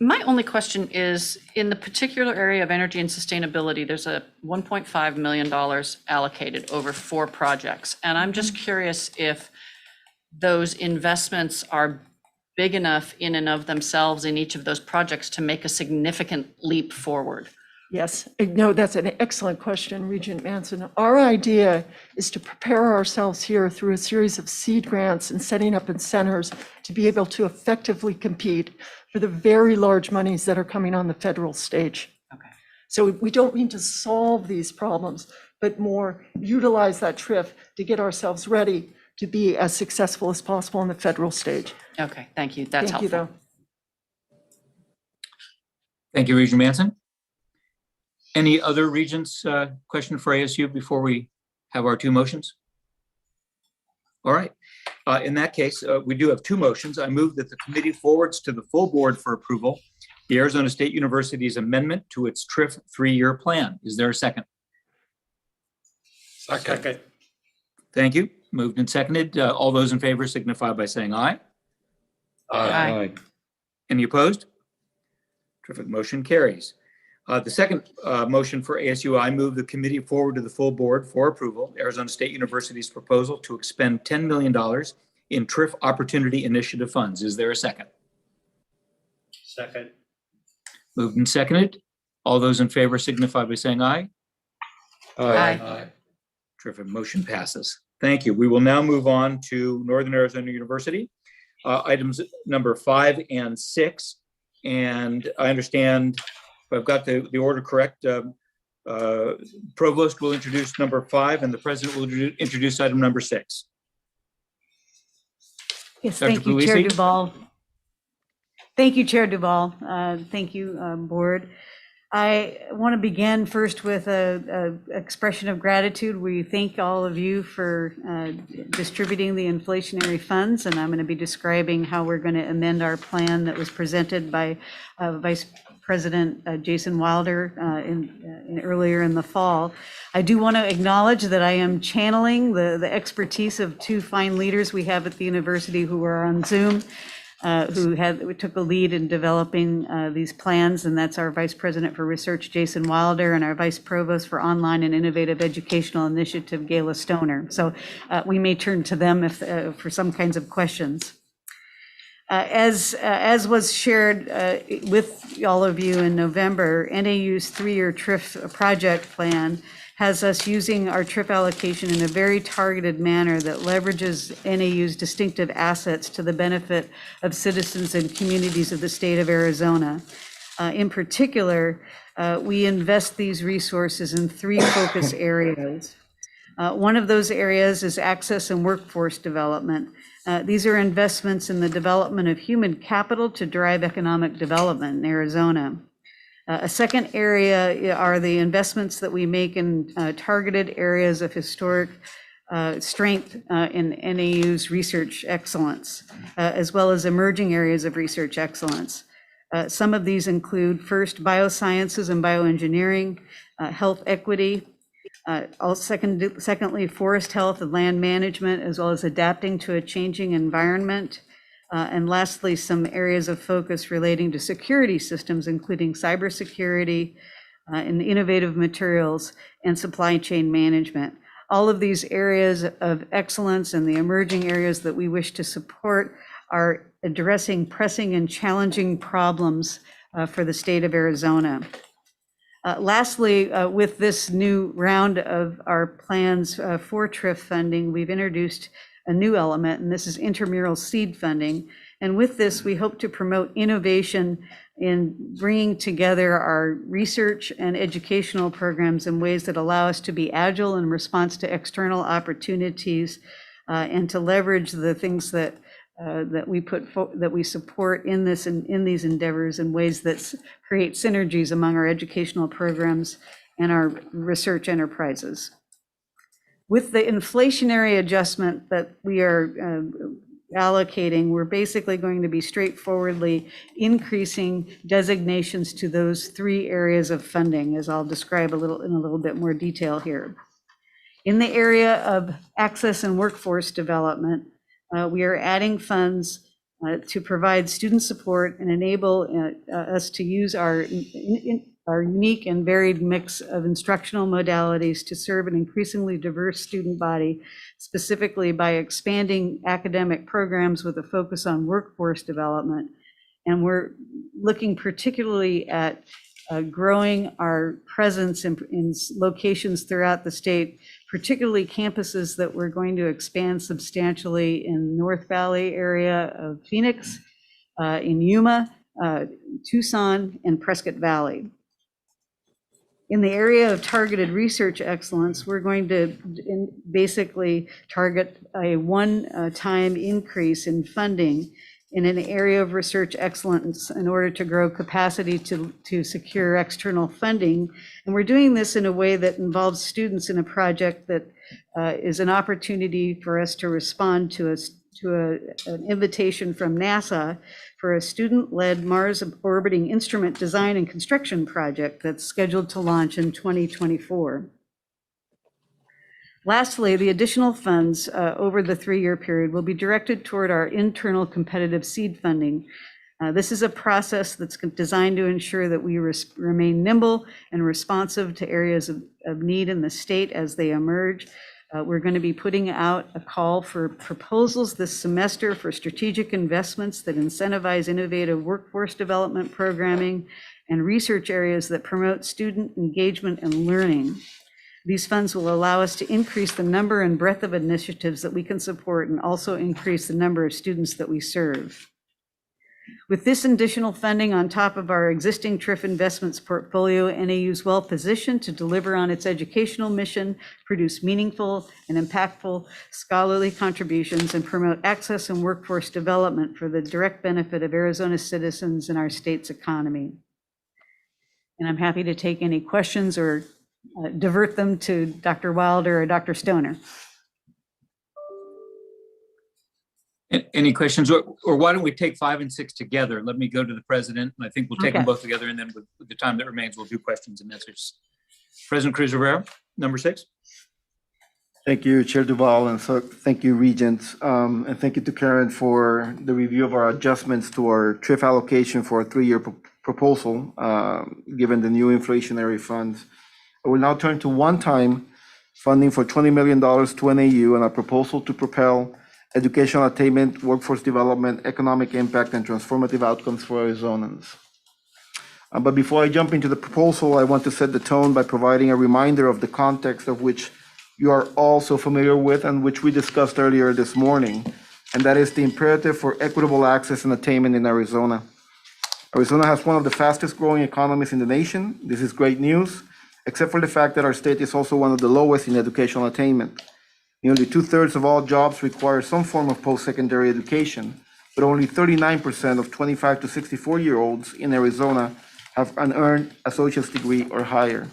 My only question is, in the particular area of energy and sustainability, there's a $1.5 million allocated over 4 projects. And I'm just curious if those investments are big enough in and of themselves in each of those projects to make a significant leap forward. Yes, no, that's an excellent question, Regent Manson. Our idea is to prepare ourselves here through a series of seed grants and setting up incentives to be able to effectively compete for the very large monies that are coming on the federal stage. Okay. So we don't mean to solve these problems, but more utilize that TRIF to get ourselves ready to be as successful as possible on the federal stage. Okay, thank you. That's Thank you, helpful. though. Thank you, Regent Manson. Any other regents question for ASU before we have our 2 motions? All right. In that case, we do have 2 motions. I move that the committee forwards to the full board for approval the Arizona State University's amendment to its TRIF 3-year plan. Is there a second? Second. Thank you. Moved and seconded. All those in favor signify by saying aye. Aye. Any opposed? Terrific. Motion carries. The second motion for ASU, I move the committee forward to the full board for approval Arizona State University's proposal to expend $10 million in TRIF Opportunity Initiative funds. Is there a second? Second. Moved and seconded. All those in favor signify by saying aye. Aye. Terrific. Motion passes. Thank you. We will now move on to Northern Arizona University, items number 5 and 6. And I understand, if I've got the order correct, Provost will introduce number 5 and the President will introduce item number 6. Yes, Dr. thank you, Chair Puglisi? DuVal. Thank you, Chair DuVal. Thank you, Board. I want to begin first with a expression of gratitude. We thank all of you for distributing the inflationary funds, and I'm going to be describing how we're going to amend our plan that was presented by Vice President Jason Wilder earlier in the fall. I do want to acknowledge that I am channeling the expertise of 2 fine leaders we have at the university who are on Zoom, who took a lead in developing these plans, and that's our Vice President for Research, Jason Wilder, and our Vice Provost for Online and Innovative Educational Initiative, Gayla Stoner. So we may turn to them if for some kinds of questions. As was shared with all of you in November, NAU's 3-year TRIF project plan has us using our TRIF allocation in a very targeted manner that leverages NAU's distinctive assets to the benefit of citizens and communities of the state of Arizona. In particular, we invest these resources in 3 focus areas. One of those areas is access and workforce development. These are investments in the development of human capital to drive economic development in Arizona. A second area are the investments that we make in targeted areas of historic strength in NAU's research excellence, as well as emerging areas of research excellence. Some of these include, first, biosciences and bioengineering, health equity, secondly, forest health and land management, as well as adapting to a changing environment. And lastly, some areas of focus relating to security systems, including cybersecurity and innovative materials and supply chain management. All of these areas of excellence and the emerging areas that we wish to support are addressing pressing and challenging problems for the state of Arizona. Lastly, with this new round of our plans for TRIF funding, we've introduced a new element, and this is intramural seed funding. And with this, we hope to promote innovation in bringing together our research and educational programs in ways that allow us to be agile in response to external opportunities and to leverage the things that that we support in these endeavors in ways that create synergies among our educational programs and our research enterprises. With the inflationary adjustment that we are allocating, we're basically going to be straightforwardly increasing designations to those 3 areas of funding, as I'll describe in a little bit more detail here. In the area of access and workforce development, we are adding funds to provide student support and enable us to use our unique and varied mix of instructional modalities to serve an increasingly diverse student body, specifically by expanding academic programs with a focus on workforce development. And we're looking particularly at growing our presence in locations throughout the state, particularly campuses that we're going to expand substantially in North Valley area of Phoenix, in Yuma, Tucson, and Prescott Valley. In the area of targeted research excellence, we're going to basically target a one-time increase in funding in an area of research excellence in order to grow capacity to secure external funding. And we're doing this in a way that involves students in a project that is an opportunity for us to respond to an invitation from NASA for a student-led Mars orbiting instrument design and construction project that's scheduled to launch in 2024. Lastly, the additional funds over the 3-year period will be directed toward our internal competitive seed funding. This is a process that's designed to ensure that we remain nimble and responsive to areas of need in the state as they emerge. We're going to be putting out a call for proposals this semester for strategic investments that incentivize innovative workforce development programming and research areas that promote student engagement and learning. These funds will allow us to increase the number and breadth of initiatives that we can support and also increase the number of students that we serve. With this additional funding on top of our existing TRIF investments portfolio, NAU is well positioned to deliver on its educational mission, produce meaningful and impactful scholarly contributions, and promote access and workforce development for the direct benefit of Arizona citizens and our state's economy. And I'm happy to take any questions or divert them to Dr. Wilder or Dr. Stoner. Any questions, or why don't we take 5 and 6 together? Let me go to the president, and I think we'll take them both together, and then with the time that remains, we'll do questions and answers. President Cruz Rivera, number 6. Thank you, Chair DuVal, and so thank you, Regents, and thank you to Karen for the review of our adjustments to our TRIF allocation for a 3-year proposal, given the new inflationary funds. I will now turn to one-time funding for $20 million to NAU and a proposal to propel educational attainment, workforce development, economic impact, and transformative outcomes for Arizonans. But before I jump into the proposal, I want to set the tone by providing a reminder of the context of which you are all so familiar with and which we discussed earlier this morning, and that is the imperative for equitable access and attainment in Arizona. Arizona has one of the fastest growing economies in the nation. This is great news, except for the fact that our state is also one of the lowest in educational attainment. Nearly 2/3 of all jobs require some form of post-secondary education, but only 39% of 25 to 64-year-olds in Arizona have an earned associate's degree or higher.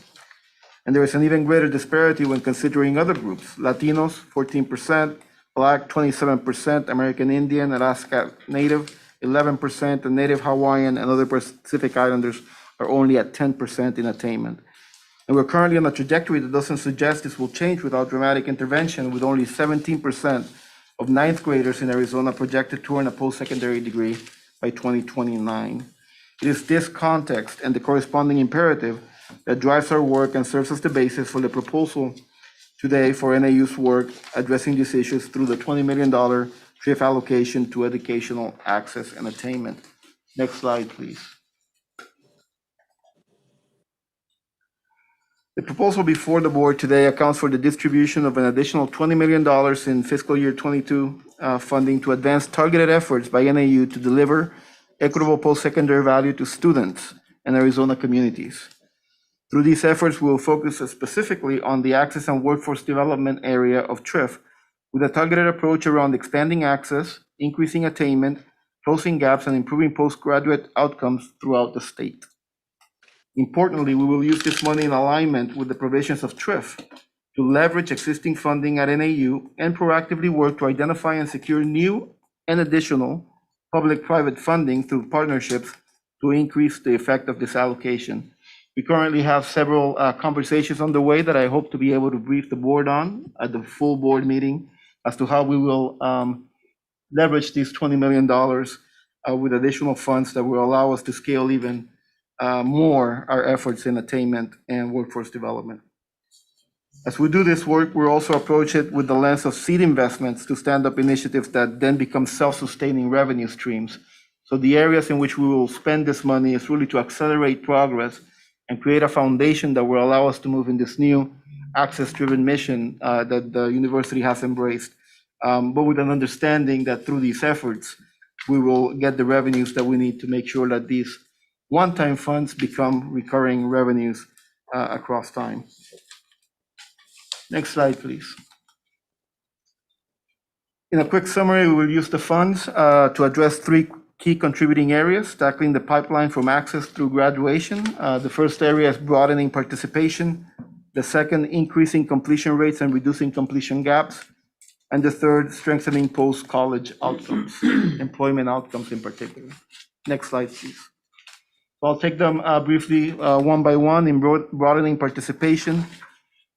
And there is an even greater disparity when considering other groups. Latinos, 14%, Black, 27%, American Indian, Alaska Native, 11%, and Native Hawaiian and other Pacific Islanders are only at 10% in attainment. And we're currently on a trajectory that doesn't suggest this will change without dramatic intervention, with only 17% of 9th graders in Arizona projected to earn a post-secondary degree by 2029. It is this context and the corresponding imperative that drives our work and serves as the basis for the proposal today for NAU's work addressing these issues through the $20 million TRIF allocation to educational access and attainment. Next slide, please. The proposal before the board today accounts for the distribution of an additional $20 million in fiscal year 22 funding to advance targeted efforts by NAU to deliver equitable post-secondary value to students and Arizona communities. Through these efforts, we will focus specifically on the access and workforce development area of TRIF with a targeted approach around expanding access, increasing attainment, closing gaps, and improving postgraduate outcomes throughout the state. Importantly, we will use this money in alignment with the provisions of TRIF to leverage existing funding at NAU and proactively work to identify and secure new and additional public-private funding through partnerships to increase the effect of this allocation. We currently have several conversations underway that I hope to be able to brief the board on at the full board meeting as to how we will leverage these $20 million with additional funds that will allow us to scale even more our efforts in attainment and workforce development. As we do this work, we'll also approach it with the lens of seed investments to stand up initiatives that then become self-sustaining revenue streams. So the areas in which we will spend this money is really to accelerate progress and create a foundation that will allow us to move in this new access-driven mission that the university has embraced, but with an understanding that through these efforts, we will get the revenues that we need to make sure that these one-time funds become recurring revenues across time. Next slide, please. In a quick summary, we will use the funds to address three key contributing areas, tackling the pipeline from access through graduation. The first area is broadening participation. The second, increasing completion rates and reducing completion gaps. And the third, strengthening post-college outcomes, employment outcomes in particular. Next slide, please. So I'll take them briefly one by one. In broadening participation,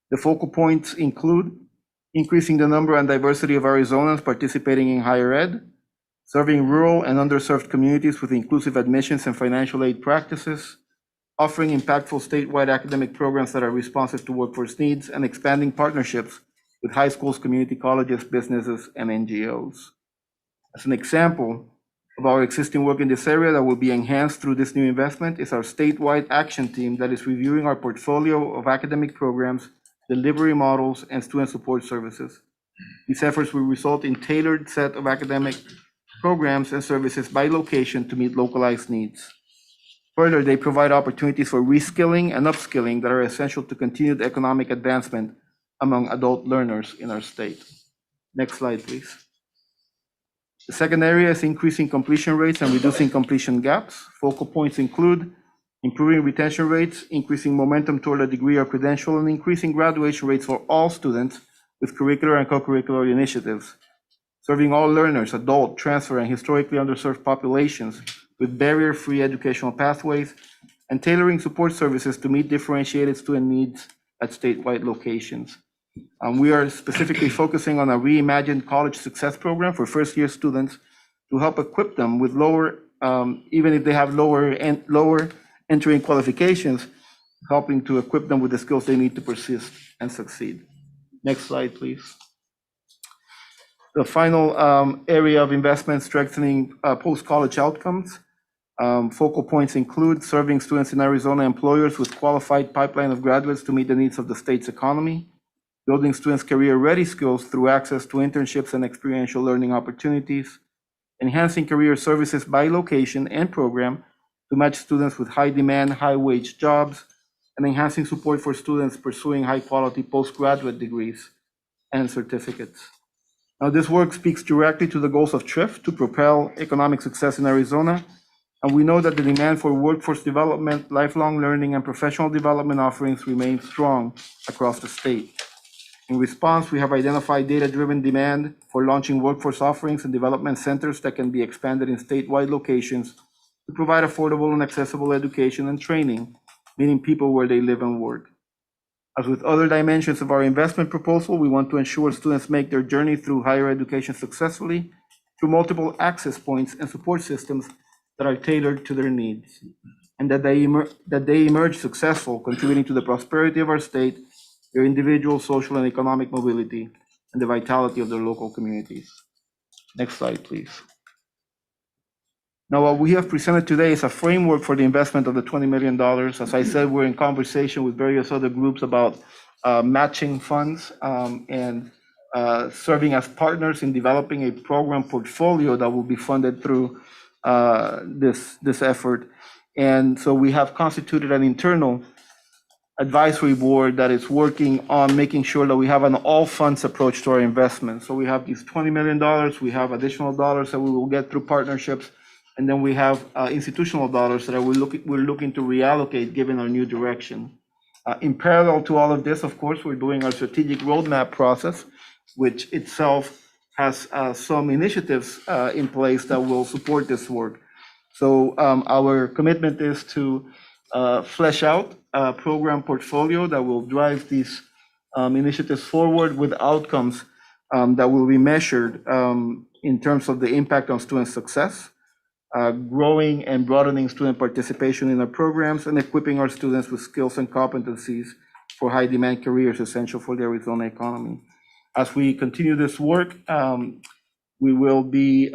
the focal points include increasing the number and diversity of Arizonans participating in higher ed, serving rural and underserved communities with inclusive admissions and financial aid practices, offering impactful statewide academic programs that are responsive to workforce needs, and expanding partnerships with high schools, community colleges, businesses, and NGOs. As an example of our existing work in this area that will be enhanced through this new investment is our statewide action team that is reviewing our portfolio of academic programs, delivery models, and student support services. These efforts will result in tailored set of academic programs and services by location to meet localized needs. Further, they provide opportunities for reskilling and upskilling that are essential to continued economic advancement among adult learners in our state. Next slide, please. The second area is increasing completion rates and reducing completion gaps. Focal points include improving retention rates, increasing momentum toward a degree or credential, and increasing graduation rates for all students with curricular and co-curricular initiatives, serving all learners, adult, transfer, and historically underserved populations with barrier-free educational pathways, and tailoring support services to meet differentiated student needs at statewide locations. We are specifically focusing on a reimagined college success program for first-year students to help equip them with lower, even if they have lower entering qualifications, helping to equip them with the skills they need to persist and succeed. Next slide, please. The final area of investment, strengthening post-college outcomes. Focal points include serving students in Arizona employers with qualified pipeline of graduates to meet the needs of the state's economy, building students' career-ready skills through access to internships and experiential learning opportunities, enhancing career services by location and program to match students with high-demand, high-wage jobs, and enhancing support for students pursuing high-quality postgraduate degrees and certificates. Now, this work speaks directly to the goals of TRIF to propel economic success in Arizona, and we know that the demand for workforce development, lifelong learning, and professional development offerings remains strong across the state. In response, we have identified data-driven demand for launching workforce offerings and development centers that can be expanded in statewide locations to provide affordable and accessible education and training, meeting people where they live and work. As with other dimensions of our investment proposal, we want to ensure students make their journey through higher education successfully through multiple access points and support systems that are tailored to their needs, and that they emerge successful, contributing to the prosperity of our state, their individual, social, and economic mobility, and the vitality of their local communities. Next slide, please. Now, what we have presented today is a framework for the investment of the $20 million. As I said, we're in conversation with various other groups about matching funds and serving as partners in developing a program portfolio that will be funded through this effort. And so we have constituted an internal advisory board that is working on making sure that we have an all funds approach to our investments. So we have these $20 million, we have additional dollars that we will get through partnerships, and then we have institutional dollars that we're looking to reallocate given our new direction. In parallel to all of this, of course, we're doing our strategic roadmap process, which itself has some initiatives in place that will support this work. So our commitment is to flesh out a program portfolio that will drive these initiatives forward with outcomes that will be measured in terms of the impact on student success, growing and broadening student participation in our programs, and equipping our students with skills and competencies for high demand careers essential for the Arizona economy. As we continue this work, we will be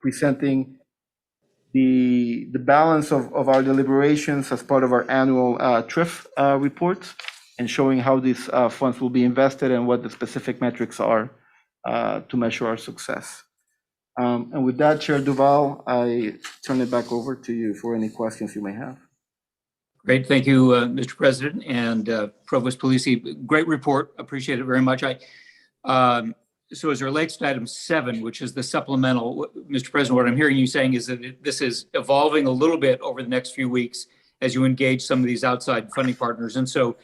presenting the balance of our deliberations as part of our annual TRIF reports, and showing how these funds will be invested and what the specific metrics are to measure our success. And with that, Chair DuVal, I turn it back over to you for any questions you may have. Great, thank you, Mr. President and Provost Polisi. Great report, appreciate it very much. So as it relates to item 7, which is the supplemental, Mr. President, what I'm hearing you saying is that this is evolving a little bit over the next few weeks as you engage some of these outside funding partners. And so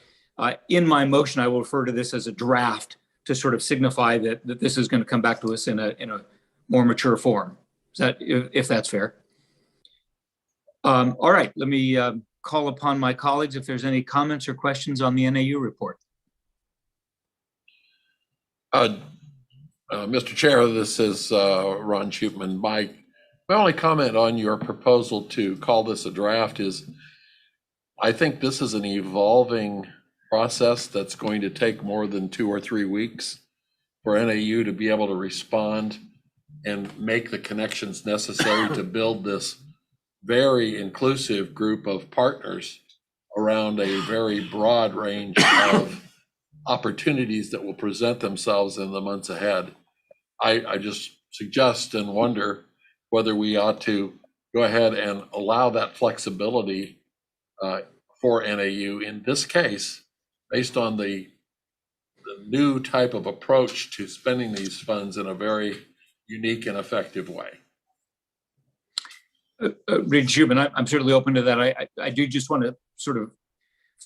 in my motion, I will refer to this as a draft to sort of signify that this is going to come back to us in a more mature form. Is that, if that's fair? All right, let me call upon my colleagues if there's any comments or questions on the NAU report. Mr. Chair, this is Ron Shoopman. My only comment on your proposal to call this a draft is I think this is an evolving process that's going to take more than 2 or 3 weeks for NAU to be able to respond and make the connections necessary to build this very inclusive group of partners around a very broad range of opportunities that will present themselves in the months ahead. I just suggest and wonder whether we ought to go ahead and allow that flexibility for NAU in this case, based on the new type of approach to spending these funds in a very unique and effective way. Regent Shoopman, I'm certainly open to that. I do just want to sort of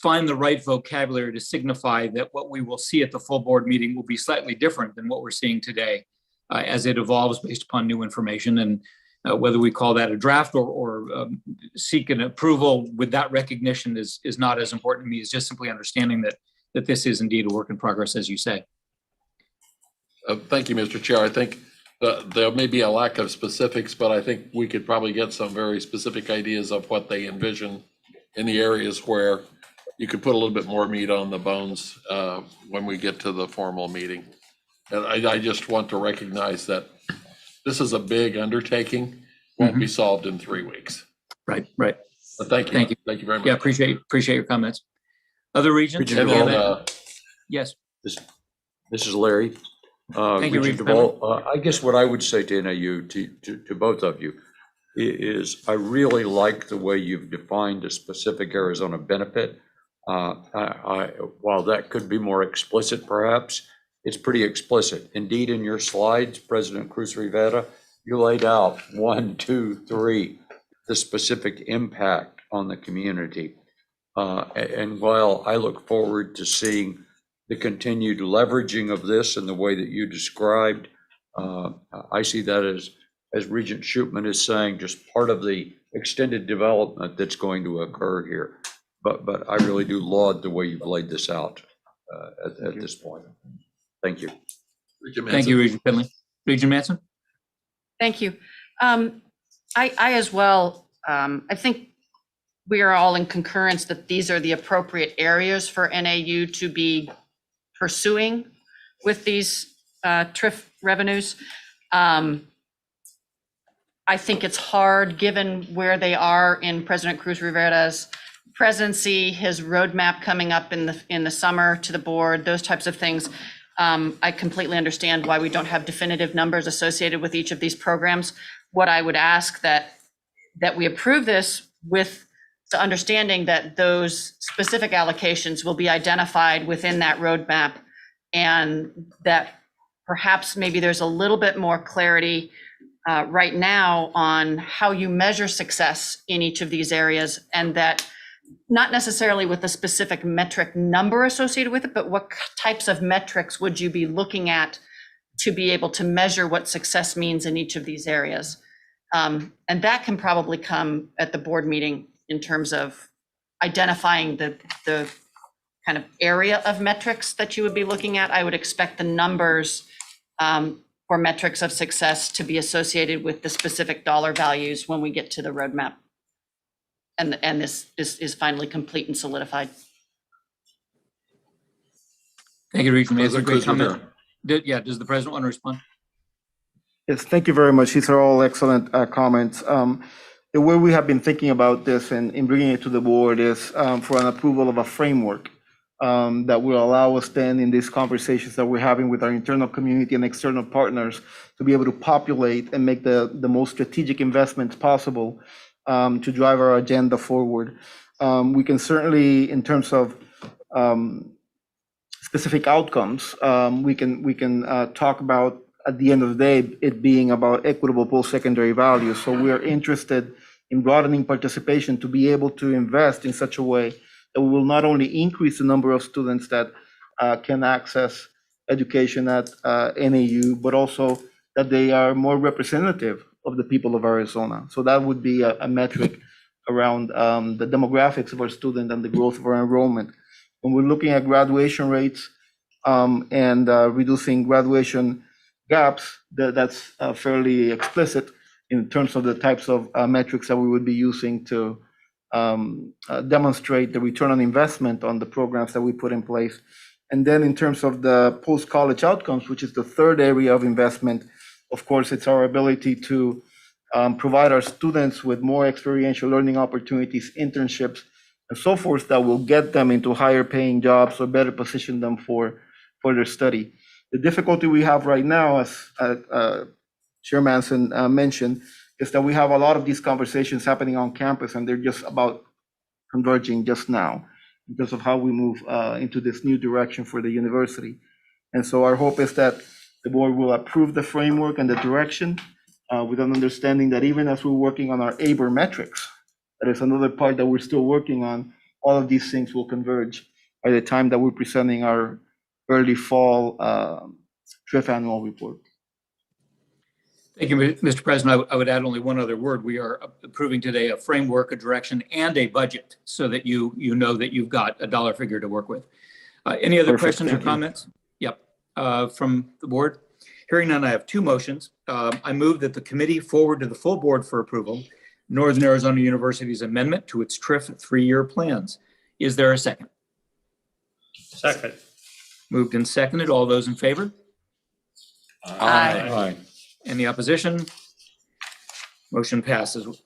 find the right vocabulary to signify that what we will see at the full board meeting will be slightly different than what we're seeing today as it evolves based upon new information. And whether we call that a draft or seek an approval with that recognition is not as important to me. It's just simply understanding that this is indeed a work in progress, as you say. Thank you, Mr. Chair. I think there may be a lack of specifics, but I think we could probably get some very specific ideas of what they envision in the areas where you could put a little bit more meat on the bones when we get to the formal meeting. And I just want to recognize that this is a big undertaking, won't be solved in 3 weeks. Right. But thank you. Thank you very much. Yeah, appreciate your comments. Other regions? Yes. This is Larry. Thank you, Regent DuVal. I guess what I would say to NAU, to both of you, is I really like the way you've defined a specific Arizona benefit. While that could be more explicit, perhaps, it's pretty explicit. Indeed, in your slides, President Cruz Rivera, you laid out 1, 2, 3, the specific impact on the community. And while I look forward to seeing the continued leveraging of this in the way that you described, I see that as Regent Shoopman is saying, just part of the extended development that's going to occur here. But I really do laud the way you've laid this out at this point. Thank you. Thank you, Regent Finley. Regent Manson? Thank you. I as well, I think we are all in concurrence that these are the appropriate areas for NAU to be pursuing with these TRIF revenues. I think it's hard, given where they are in President Cruz Rivera's presidency, his roadmap coming up in the summer to the board, those types of things. I completely understand why we don't have definitive numbers associated with each of these programs. What I would ask that we approve this with So understanding that those specific allocations will be identified within that roadmap, and that perhaps maybe there's a little bit more clarity right now on how you measure success in each of these areas, and that not necessarily with a specific metric number associated with it, but what types of metrics would you be looking at to be able to measure what success means in each of these areas. And that can probably come at the board meeting in terms of identifying the kind of area of metrics that you would be looking at. I would expect the numbers for metrics of success to be associated with the specific dollar values when we get to the roadmap. And this is finally complete and solidified. Thank you, Regent. That's a great President comment. Does the president want to respond? Yes, thank you very much. These are all excellent comments. The way we have been thinking about this and in bringing it to the board is for an approval of a framework that will allow us then in these conversations that we're having with our internal community and external partners to be able to populate and make the most strategic investments possible to drive our agenda forward. We can certainly, in terms of specific outcomes, we can talk about, at the end of the day, it being about equitable post-secondary value. So we are interested in broadening participation to be able to invest in such a way that we will not only increase the number of students that can access education at NAU, but also that they are more representative of the people of Arizona. So that would be a metric around the demographics of our student and the growth of our enrollment. When we're looking at graduation rates and reducing graduation gaps, that's fairly explicit in terms of the types of metrics that we would be using to demonstrate the return on investment on the programs that we put in place. And then in terms of the post-college outcomes, which is the third area of investment, of course, it's our ability to provide our students with more experiential learning opportunities, internships, and so forth that will get them into higher paying jobs or better position them for their study. The difficulty we have right now, as Chair Manson mentioned, is that we have a lot of these conversations happening on campus and they're just about converging just now in terms of how we move into this new direction for the university. And so our hope is that the board will approve the framework and the direction with an understanding that even as we're working on our ABER metrics, that is another part that we're still working on, all of these things will converge by the time that we're presenting our early fall TRIF annual report. Thank you, Mr. President. I would add only one other word. We are approving today a framework, a direction, and a budget so that you know that you've got a dollar figure to work with. Any other questions or comments? Yep, from the board? Hearing none, I have two motions. I move that the committee forward to the full board for approval Northern Arizona University's amendment to its TRIF 3-year plans. Is there a second? Second. Moved and seconded. All those in favor? Aye. Any opposition? Motion passes.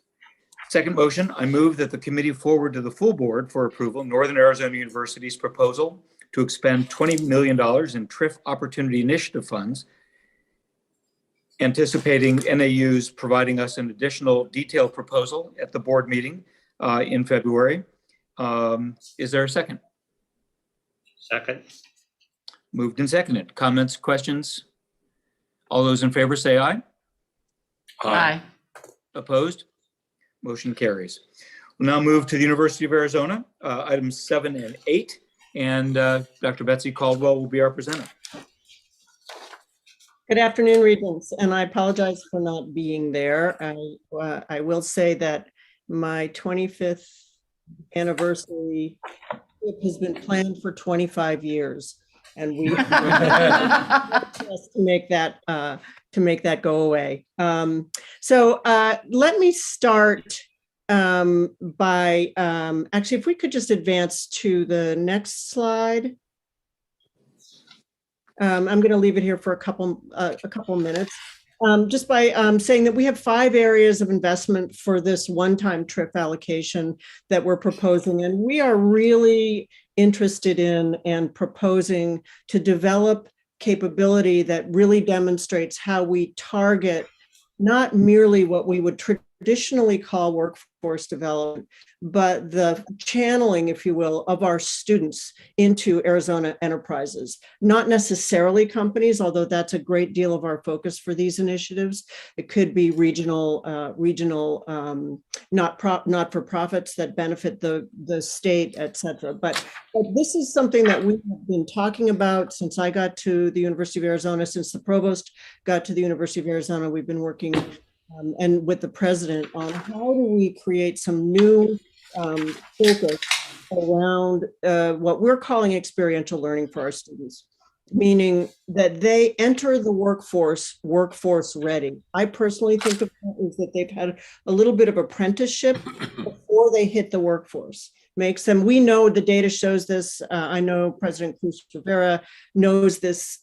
Second motion, I move that the committee forward to the full board for approval Northern Arizona University's proposal to expend $20 million in TRIF Opportunity Initiative funds, anticipating NAU's providing us an additional detailed proposal at the board meeting in February. Is there a second? Second. Moved and seconded. Comments, questions? All those in favor say aye. Aye. Opposed? Motion carries. We'll now move to the University of Arizona, items 7 and 8, and Dr. Betsy Caldwell will be our presenter. Good afternoon, Regents, and I apologize for not being there. I will say that my 25th anniversary trip has been planned for 25 years, and we just to make that go away. So let me start by actually, if we could just advance to the next slide. I'm going to leave it here for a couple minutes, just by saying that we have 5 areas of investment for this one-time TRIF allocation that we're proposing, and we are really interested in and proposing to develop capability that really demonstrates how we target not merely what we would traditionally call workforce development, but the channeling, if you will, of our students into Arizona enterprises, not necessarily companies, although that's a great deal of our focus for these initiatives. It could be regional not-for-profits that benefit the state, et cetera. But this is something that we have been talking about since I got to the University of Arizona, since the provost got to the University of Arizona. We've been working and with the president on how do we create some new focus around what we're calling experiential learning for our students, meaning that they enter the workforce ready. I personally think of it as that they've had a little bit of apprenticeship before they hit the workforce. Makes them, we know the data shows this. I know President Cruz Rivera knows this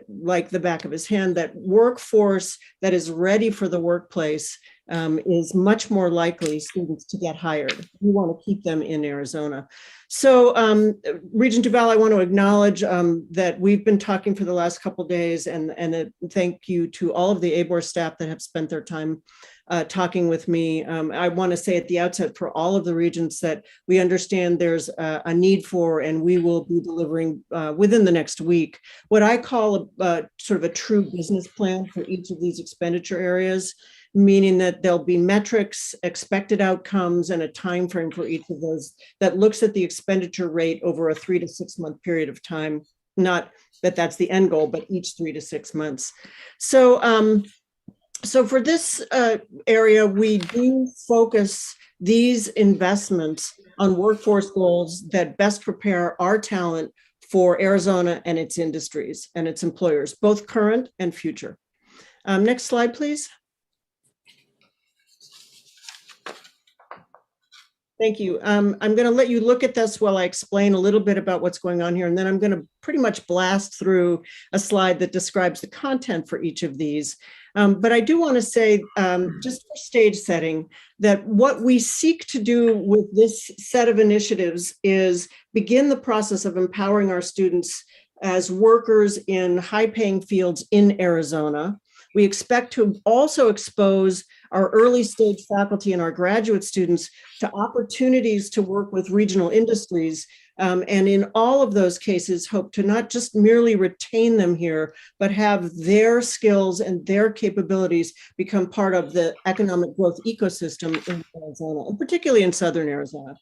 like the back of his hand, that workforce that is ready for the workplace is much more likely students to get hired. We want to keep them in Arizona. So Regent DuVal, I want to acknowledge that we've been talking for the last couple of days, and thank you to all of the ABOR staff that have spent their time talking with me. I want to say at the outset for all of the regents that we understand there's a need for, and we will be delivering within the next week, what I call sort of a true business plan for each of these expenditure areas, meaning that there'll be metrics, expected outcomes, and a time frame for each of those that looks at the expenditure rate over a 3 to 6 month period of time. Not that that's the end goal, but each 3 to 6 months. So for this area, we do focus these investments on workforce goals that best prepare our talent for Arizona and its industries and its employers, both current and future. Next slide, please. Thank you. I'm going to let you look at this while I explain a little bit about what's going on here, and then I'm going to pretty much blast through a slide that describes the content for each of these. But I do want to say, just for stage setting, that what we seek to do with this set of initiatives is begin the process of empowering our students as workers in high-paying fields in Arizona. We expect to also expose our early stage faculty and our graduate students to opportunities to work with regional industries. And in all of those cases, hope to not just merely retain them here, but have their skills and their capabilities become part of the economic growth ecosystem in Arizona, and particularly in Southern Arizona.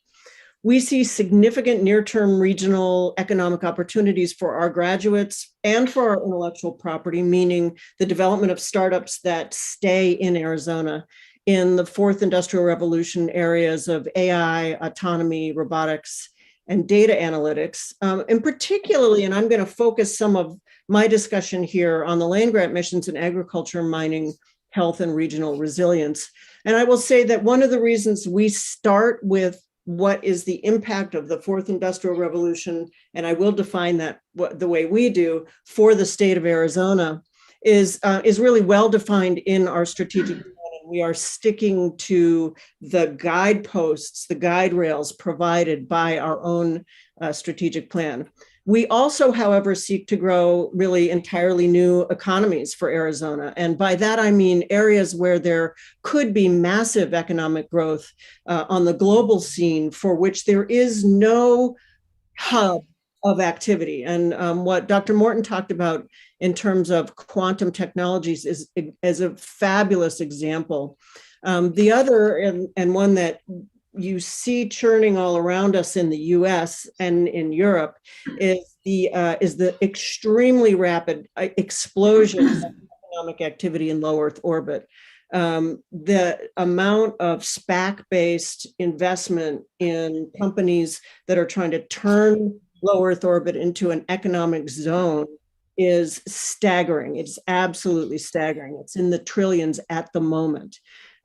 We see significant near-term regional economic opportunities for our graduates and for our intellectual property, meaning the development of startups that stay in Arizona in the fourth industrial revolution areas of AI, autonomy, robotics, and data analytics. And particularly, and I'm going to focus some of my discussion here on the land grant missions in agriculture, mining, health, and regional resilience. And I will say that one of the reasons we start with what is the impact of the fourth industrial revolution, and I will define that the way we do for the state of Arizona, is really well defined in our strategic plan. We are sticking to the guideposts, the guide rails provided by our own strategic plan. We also, however, seek to grow really entirely new economies for Arizona. And by that, I mean areas where there could be massive economic growth on the global scene for which there is no hub of activity. And what Dr. Morton talked about in terms of quantum technologies is a fabulous example. The other, and one that you see churning all around us in the US and in Europe, is the extremely rapid explosion of economic activity in low Earth orbit. The amount of SPAC-based investment in companies that are trying to turn low Earth orbit into an economic zone is staggering. It's absolutely staggering. It's in the trillions at the moment.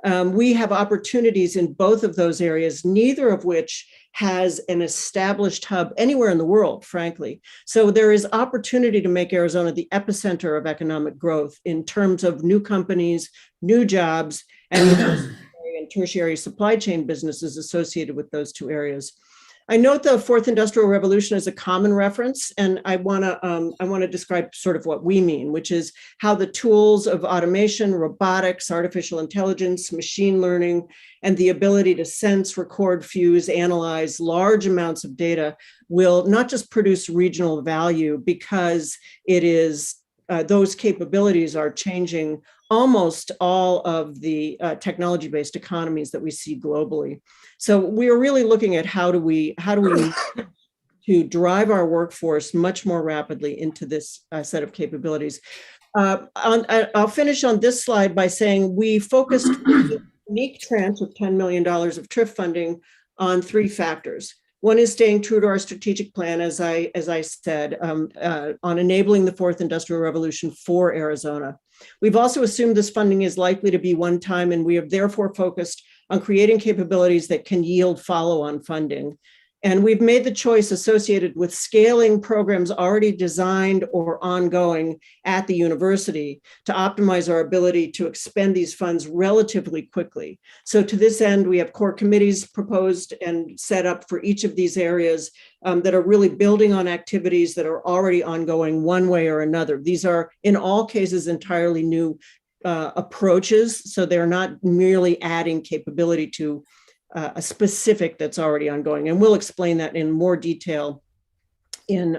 We have opportunities in both of those areas, neither of which has an established hub anywhere in the world, frankly. So there is opportunity to make Arizona the epicenter of economic growth in terms of new companies, new jobs, and tertiary supply chain businesses associated with those two areas. I note the fourth industrial revolution as a common reference, and I want to describe sort of what we mean, which is how the tools of automation, robotics, artificial intelligence, machine learning, and the ability to sense, record, fuse, analyze large amounts of data will not just produce regional value because it is those capabilities are changing almost all of the technology-based economies that we see globally. So we are really looking at how do we to drive our workforce much more rapidly into this set of capabilities. I'll finish on this slide by saying we focused a unique tranche of $10 million of TRIF funding on three factors. One is staying true to our strategic plan, as I said, on enabling the fourth industrial revolution for Arizona. We've also assumed this funding is likely to be one time, and we have therefore focused on creating capabilities that can yield follow-on funding. And we've made the choice associated with scaling programs already designed or ongoing at the university to optimize our ability to expend these funds relatively quickly. So to this end, we have core committees proposed and set up for each of these areas that are really building on activities that are already ongoing one way or another. These are, in all cases, entirely new approaches, so they're not merely adding capability to a specific that's already ongoing. And we'll explain that in more detail in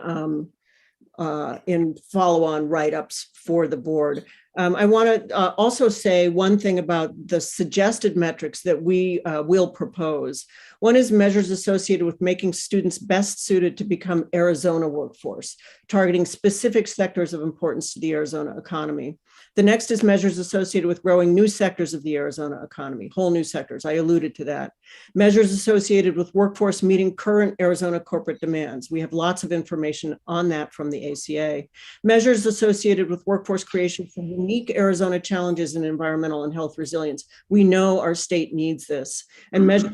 follow-on write-ups for the board. I want to also say one thing about the suggested metrics that we will propose. One is measures associated with making students best suited to become Arizona workforce, targeting specific sectors of importance to the Arizona economy. The next is measures associated with growing new sectors of the Arizona economy, whole new sectors. I alluded to that. Measures associated with workforce meeting current Arizona corporate demands. We have lots of information on that from the ACA. Measures associated with workforce creation for unique Arizona challenges in environmental and health resilience. We know our state needs this. And measures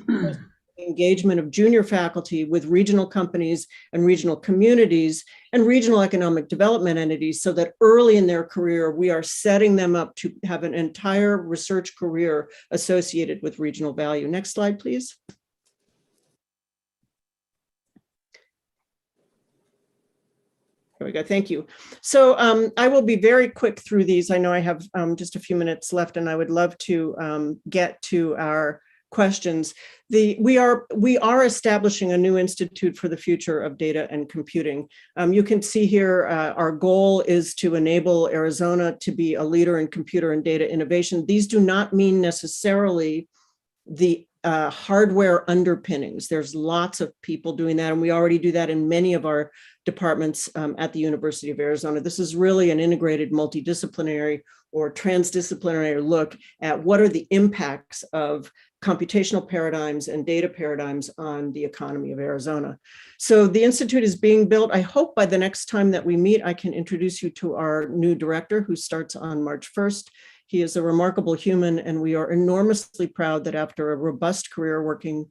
engagement of junior faculty with regional companies and regional communities and regional economic development entities so that early in their career, we are setting them up to have an entire research career associated with regional value. Next slide, please. There we go, thank you. So I will be very quick through these. I know I have just a few minutes left and I would love to get to our questions. We are establishing a new institute for the future of data and computing. You can see here our goal is to enable Arizona to be a leader in computer and data innovation. These do not mean necessarily the hardware underpinnings. There's lots of people doing that, and we already do that in many of our departments at the University of Arizona. This is really an integrated multidisciplinary or transdisciplinary look at what are the impacts of computational paradigms and data paradigms on the economy of Arizona. So the Institute is being built. I hope by the next time that we meet, I can introduce you to our new director who starts on March 1st. He is a remarkable human, and we are enormously proud that after a robust career working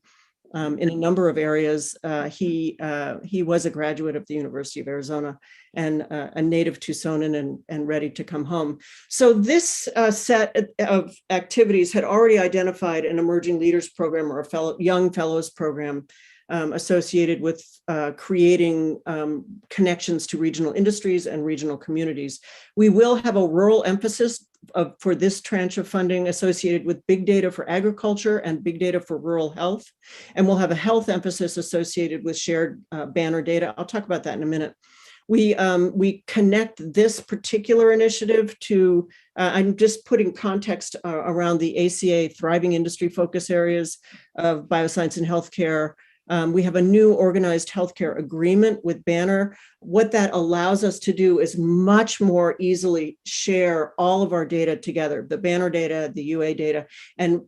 in a number of areas, he was a graduate of the University of Arizona and a native Tucsonan and ready to come home. So this set of activities had already identified an emerging leaders program or a young fellows program associated with creating connections to regional industries and regional communities. We will have a rural emphasis for this tranche of funding associated with big data for agriculture and big data for rural health. And we'll have a health emphasis associated with shared banner data. I'll talk about that in a minute. We connect this particular initiative to, I'm just putting context around the ACA thriving industry focus areas of bioscience and healthcare. We have a new organized healthcare agreement with Banner. What that allows us to do is much more easily share all of our data together, the Banner data, the UA data, and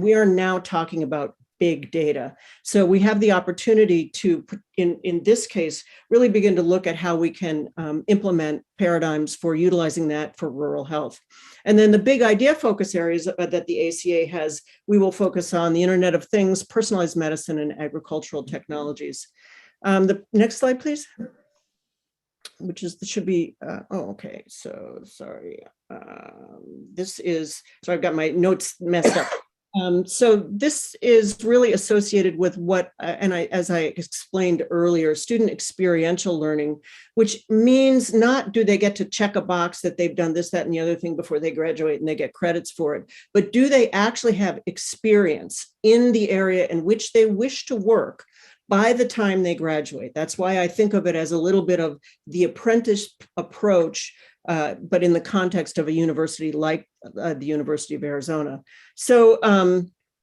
we are now talking about big data. So we have the opportunity to, in this case, really begin to look at how we can implement paradigms for utilizing that for rural health. And then the big idea focus areas that the ACA has, we will focus on the Internet of Things, personalized medicine, and agricultural technologies. The next slide, please. Which is, should be, oh, okay, so sorry. This is, so I've got my notes messed up. So this is really associated with what, as I explained earlier, student experiential learning, which means not do they get to check a box that they've done this, that, and the other thing before they graduate and they get credits for it, but do they actually have experience in the area in which they wish to work by the time they graduate. That's why I think of it as a little bit of the apprentice approach, but in the context of a university like the University of Arizona. So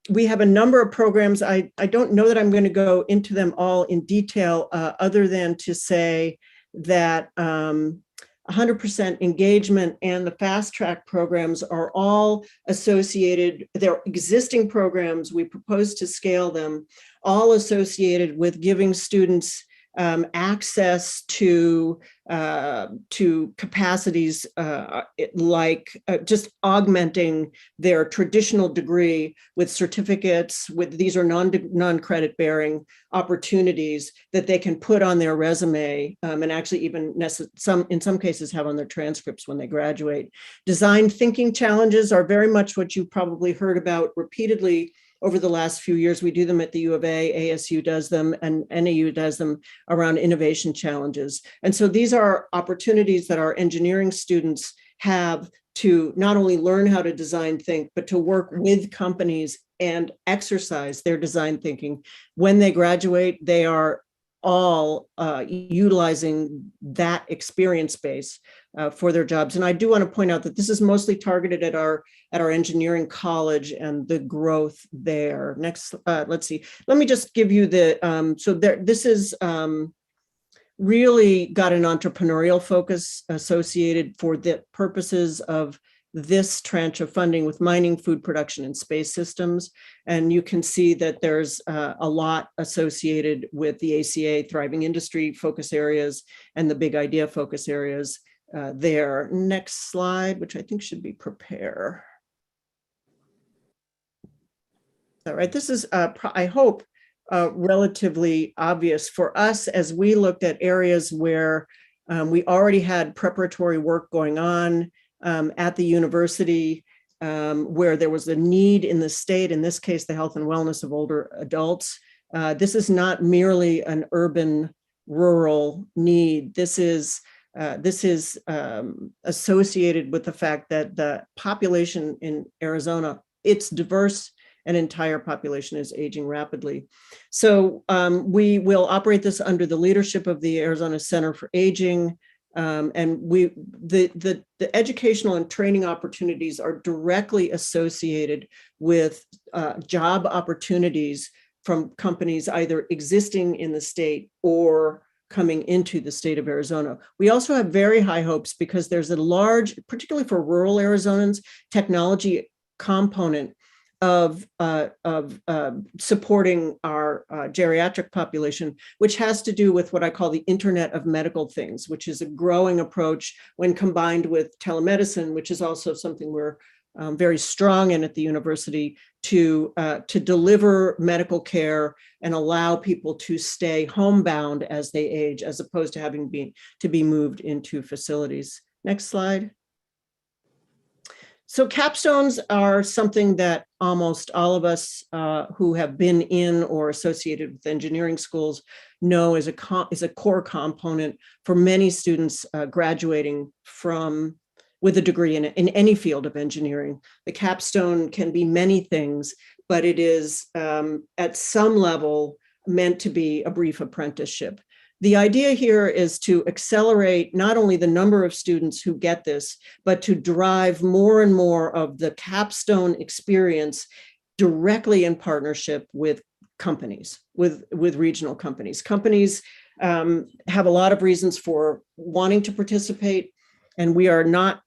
we have a number of programs. I don't know that I'm going to go into them all in detail, other than to say that 100% engagement and the fast track programs are all associated. They're existing programs. We propose to scale them, all associated with giving students access to capacities like just augmenting their traditional degree with certificates. With these are non-credit bearing opportunities that they can put on their resume, and actually even in some cases have on their transcripts when they graduate. Design thinking challenges are very much what you probably heard about repeatedly over the last few years. We do them at the U of A, ASU does them, and NAU does them around innovation challenges. And so these are opportunities that our engineering students have to not only learn how to design think, but to work with companies and exercise their design thinking. When they graduate, they are all utilizing that experience base for their jobs. And I do want to point out that this is mostly targeted at our engineering college and the growth there. Next, let's see. Let me just give you the, this is really got an entrepreneurial focus associated for the purposes of this tranche of funding with mining, food production, and space systems. And you can see that there's a lot associated with the ACA thriving industry focus areas and the big idea focus areas there. Next slide, which I think should be prepare. All right, this is, I hope, relatively obvious for us as we looked at areas where we already had preparatory work going on at the university, where there was a need in the state, in this case, the health and wellness of older adults. This is not merely an urban rural need. This is associated with the fact that the population in Arizona, it's diverse, and entire population is aging rapidly. So we will operate this under the leadership of the Arizona Center for Aging. And the educational and training opportunities are directly associated with job opportunities from companies either existing in the state or coming into the state of Arizona. We also have very high hopes because there's a large, particularly for rural Arizonans, technology component of supporting our geriatric population, which has to do with what I call the Internet of Medical Things, which is a growing approach when combined with telemedicine, which is also something we're very strong in at the university to deliver medical care and allow people to stay homebound as they age, as opposed to having to be moved into facilities. Next slide. So capstones are something that almost all of us who have been in or associated with engineering schools know is a core component for many students graduating with a degree in any field of engineering. The capstone can be many things, but it is at some level meant to be a brief apprenticeship. The idea here is to accelerate not only the number of students who get this, but to drive more and more of the capstone experience directly in partnership with companies, with regional companies. Companies have a lot of reasons for wanting to participate, and we are not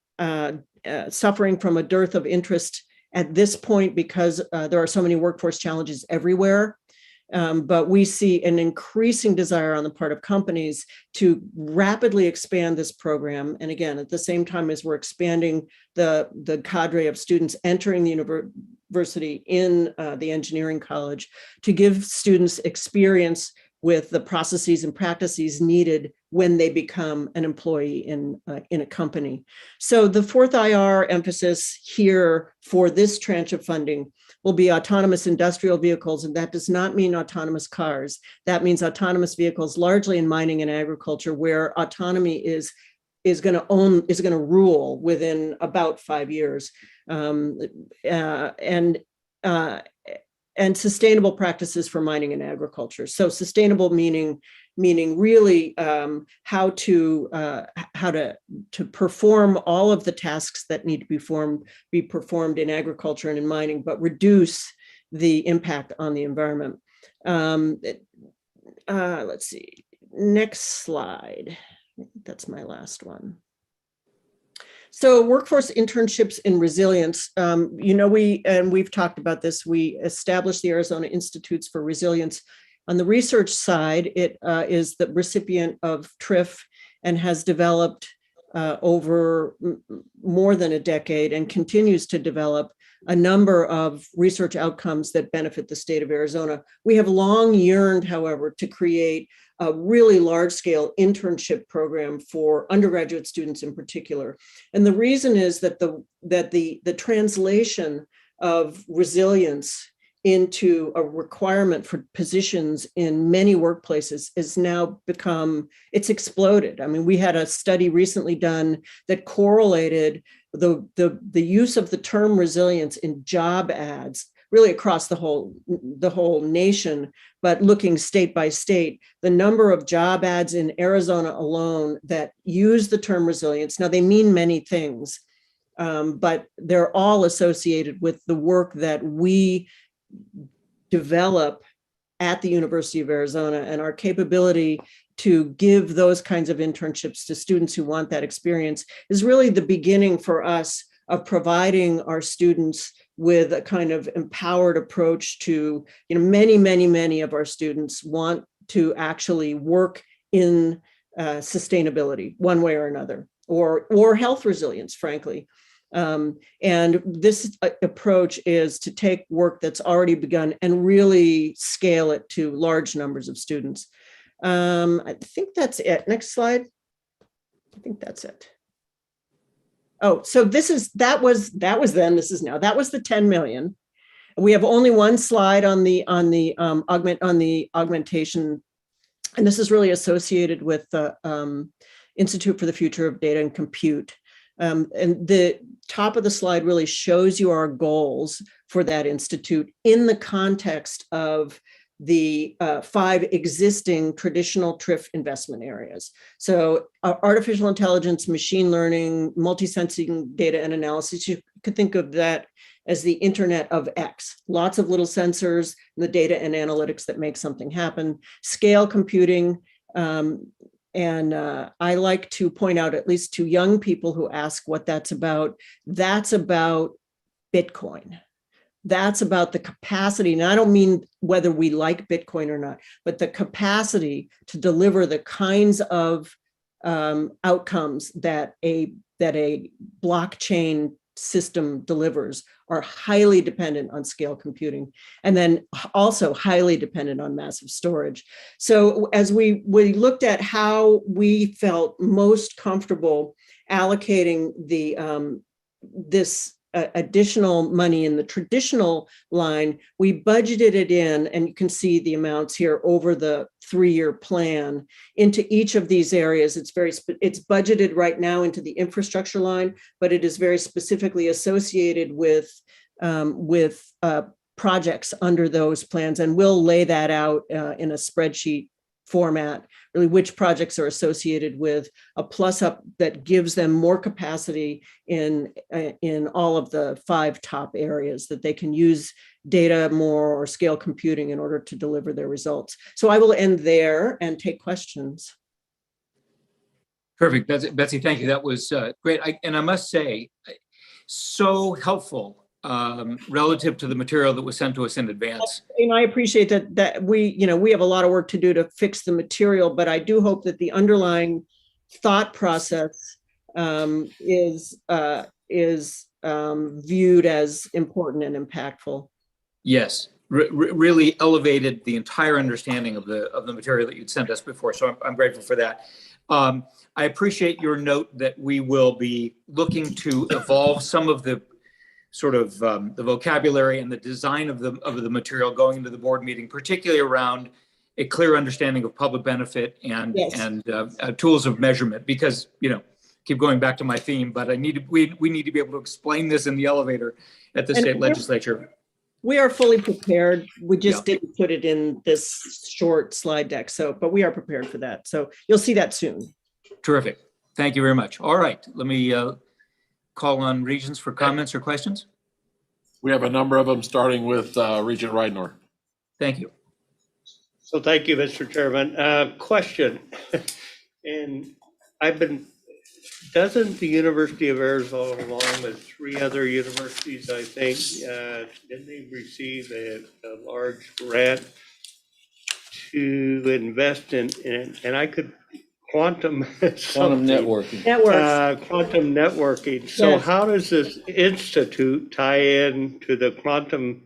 suffering from a dearth of interest at this point because there are so many workforce challenges everywhere. But we see an increasing desire on the part of companies to rapidly expand this program. And again, at the same time as we're expanding the cadre of students entering the university in the engineering college, to give students experience with the processes and practices needed when they become an employee in a company. So the fourth IR emphasis here for this tranche of funding will be autonomous industrial vehicles, and that does not mean autonomous cars. That means autonomous vehicles largely in mining and agriculture, where autonomy is going to rule within about 5 years. And sustainable practices for mining and agriculture. So sustainable meaning really how to perform all of the tasks that need to be performed in agriculture and in mining, but reduce the impact on the environment. Let's see, next slide. That's my last one. So workforce internships and resilience, we've talked about this. We established the Arizona Institutes for Resilience. On the research side, it is the recipient of TRIF and has developed over more than a decade and continues to develop a number of research outcomes that benefit the state of Arizona. We have long yearned, however, to create a really large-scale internship program for undergraduate students in particular. And the reason is that the translation of resilience into a requirement for positions in many workplaces is now it's exploded. I mean, we had a study recently done that correlated the use of the term resilience in job ads really across the whole nation, but looking state by state, the number of job ads in Arizona alone that use the term resilience. Now, they mean many things, but they're all associated with the work that we develop at the University of Arizona, and our capability to give those kinds of internships to students who want that experience is really the beginning for us of providing our students with a kind of empowered approach to, many of our students want to actually work in sustainability one way or another, or health resilience, frankly. And this approach is to take work that's already begun and really scale it to large numbers of students. I think that's it. Next slide. I think that's it. Oh, so that was then, this is now. That was the 10 million. We have only one slide on the augmentation, and this is really associated with the Institute for the Future of Data and Compute. And the top of the slide really shows you our goals for that institute in the context of the 5 existing traditional TRIF investment areas. So artificial intelligence, machine learning, multi-sensing data and analysis, you could think of that as the Internet of X. Lots of little sensors, the data and analytics that make something happen. Scale computing, and I like to point out, at least to young people who ask what that's about Bitcoin. That's about the capacity, and I don't mean whether we like Bitcoin or not, but the capacity to deliver the kinds of outcomes that a blockchain system delivers are highly dependent on scale computing, and then also highly dependent on massive storage. So as we looked at how we felt most comfortable allocating this additional money in the traditional line, we budgeted it in, and you can see the amounts here over the 3-year plan into each of these areas. It's budgeted right now into the infrastructure line, but it is very specifically associated with projects under those plans, and we'll lay that out in a spreadsheet format, really which projects are associated with a plus up that gives them more capacity in all of the 5 top areas that they can use data more or scale computing in order to deliver their results. So I will end there and take questions. Perfect, Betsy, thank you. That was great. And I must say, so helpful relative to the material that was sent to us in advance. And I appreciate that we have a lot of work to do to fix the material, but I do hope that the underlying thought process is viewed as important and impactful. Yes, really elevated the entire understanding of the material that you'd sent us before. So I'm grateful for that. I appreciate your note that we will be looking to evolve some of the sort of the vocabulary and the design of the material going into the board meeting, particularly around a clear understanding of public benefit and tools of measurement. Because, keep going back to my theme, but we need to be able to explain this in the elevator at the state legislature. We are fully prepared. We just didn't put it in this short slide deck. But we are prepared for that. So you'll see that soon. Terrific. Thank you very much. All right, let me call on Regents for comments or questions. We have a number of them, starting with Regent Ridenour. Thank you. So thank you, Mr. Chairman. Question, and doesn't the University of Arizona, along with 3 other universities, I think, didn't they receive a large grant to invest in, and I could, quantum networking. Quantum networking. So how does this institute tie in to the quantum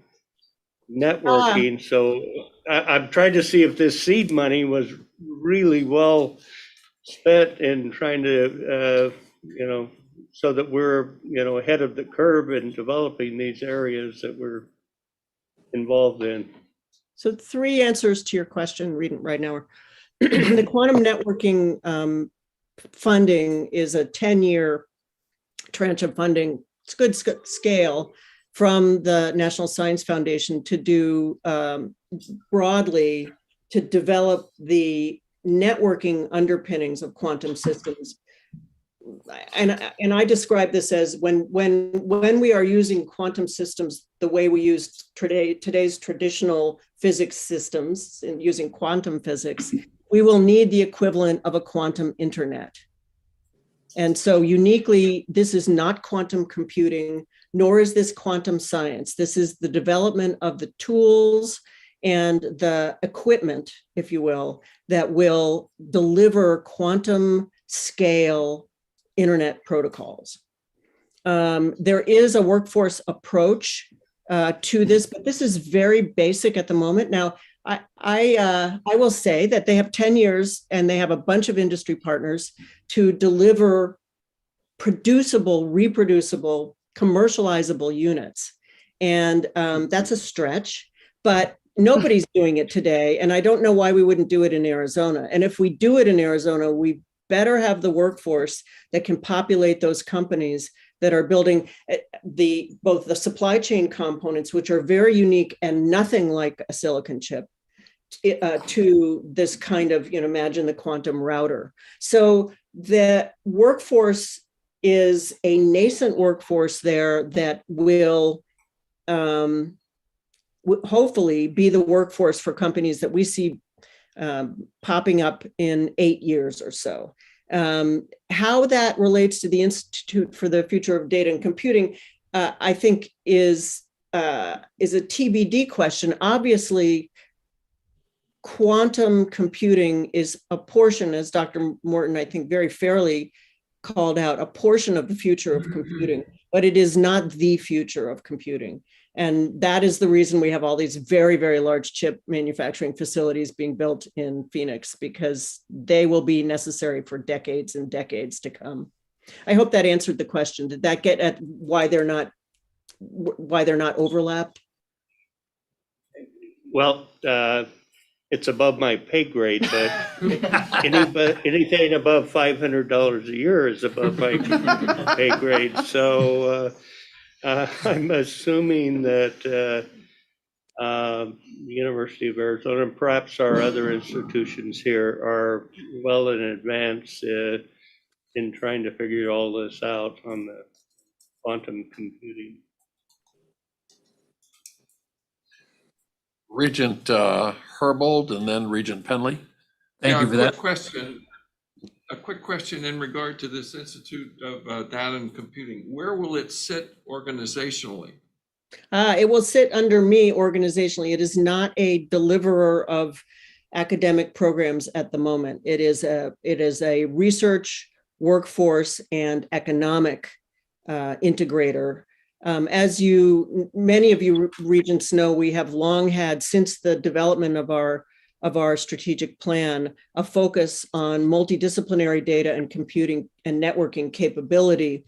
networking? So I'm trying to see if this seed money was really well spent in trying to, so that we're, ahead of the curve in developing these areas that we're involved in. So 3 answers to your question, reading right now. The quantum networking funding is a 10-year tranche of funding. It's good scale from the National Science Foundation to do broadly to develop the networking underpinnings of quantum systems. And I describe this as when we are using quantum systems the way we use today's traditional physics systems and using quantum physics, we will need the equivalent of a quantum internet. And so uniquely, this is not quantum computing, nor is this quantum science. This is the development of the tools and the equipment, if you will, that will deliver quantum scale internet protocols. There is a workforce approach to this, but this is very basic at the moment. Now, I will say that they have 10 years and they have a bunch of industry partners to deliver producible, reproducible, commercializable units. And that's a stretch, but nobody's doing it today. And I don't know why we wouldn't do it in Arizona. And if we do it in Arizona, we better have the workforce that can populate those companies that are building both the supply chain components, which are very unique and nothing like a silicon chip, to this kind of, imagine the quantum router. So the workforce is a nascent workforce there that will hopefully be the workforce for companies that we see popping up in 8 years or so. How that relates to the Institute for the Future of Data and Computing, I think is a TBD question. Obviously, quantum computing is a portion, as Dr. Morton, I think, very fairly called out, a portion of the future of computing, but it is not the future of computing. And that is the reason we have all these very, very large chip manufacturing facilities being built in Phoenix, because they will be necessary for decades and decades to come. I hope that answered the question. Did that get at why they're not overlapped? Well, it's above my pay grade, but anything above $500 a year is above my pay grade. So I'm assuming that the University of Arizona and perhaps our other institutions here are well in advance in trying to figure all this out on the quantum computing. Regent Herbold and then Regent Penley. Thank you for that. A quick question in regard to this Institute of Data and Computing. Where will it sit organizationally? It will sit under me organizationally. It is not a deliverer of academic programs at the moment. It is a research, workforce, and economic integrator. As many of you regents know, we have long had, since the development of our strategic plan, a focus on multidisciplinary data and computing and networking capability.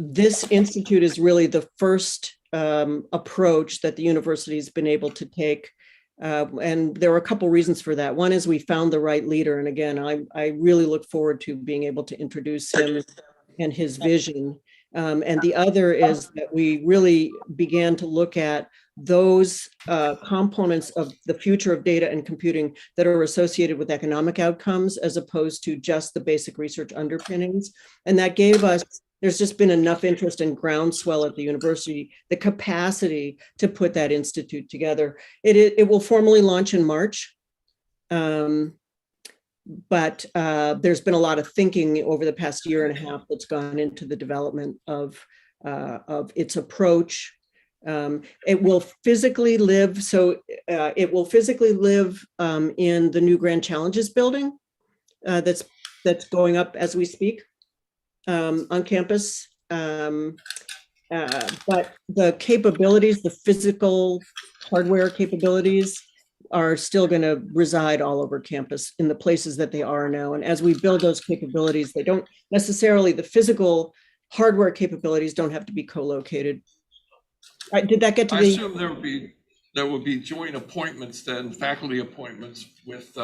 this institute is really the first approach that the university has been able to take. And there are a couple reasons for that. One is we found the right leader. And again, I really look forward to being able to introduce him and his vision. And the other is that we really began to look at those components of the future of data and computing that are associated with economic outcomes, as opposed to just the basic research underpinnings. And that gave us, there's just been enough interest and groundswell at the university, the capacity to put that institute together. It will formally launch in March. But there's been a lot of thinking over the past year and a half that's gone into the development of its approach. It will physically live, it will physically live in the new Grand Challenges building that's going up as we speak on campus. But the capabilities, the physical hardware capabilities, are still going to reside all over campus in the places that they are now. And as we build those capabilities, they don't necessarily, the physical hardware capabilities don't have to be co-located. Right, did that get to I the? assume there would be joint appointments then, faculty appointments with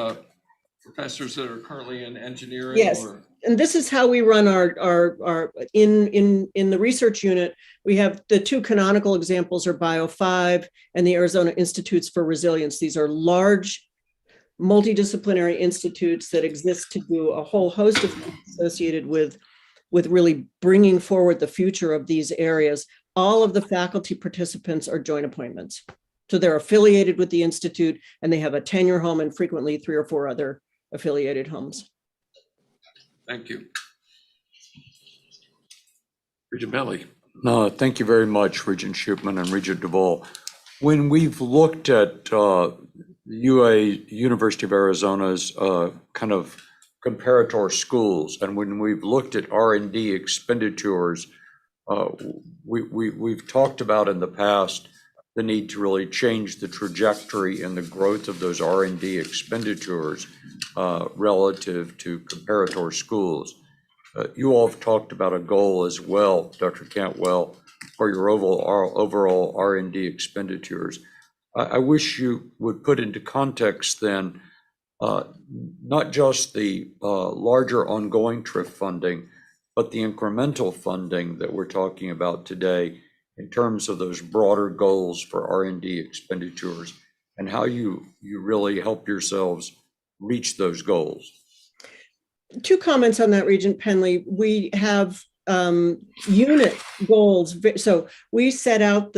professors that are currently in engineering? Yes, and this is how we run our in the research unit. We have the two canonical examples are Bio5 and the Arizona Institutes for Resilience. These are large multidisciplinary institutes that exist to do a whole host of things associated with really bringing forward the future of these areas. All of the faculty participants are joint appointments. So they're affiliated with the institute and they have a tenure home and frequently 3 or 4 other affiliated homes. Thank you. Regent Bentley. No, thank you very much, Regent Shupman and Regent DuVal. When we've looked at University of Arizona's kind of comparator schools, and when we've looked at R&D expenditures, we've talked about in the past the need to really change the trajectory and the growth of those R&D expenditures relative to comparator schools. You all have talked about a goal as well, Dr. Cantwell, for your overall R&D expenditures. I wish you would put into context then not just the larger ongoing TRIF funding, but the incremental funding that we're talking about today in terms of those broader goals for R&D expenditures and how you really help yourselves reach those goals. 2 comments on that, Regent Penley. We have unit goals. So we set out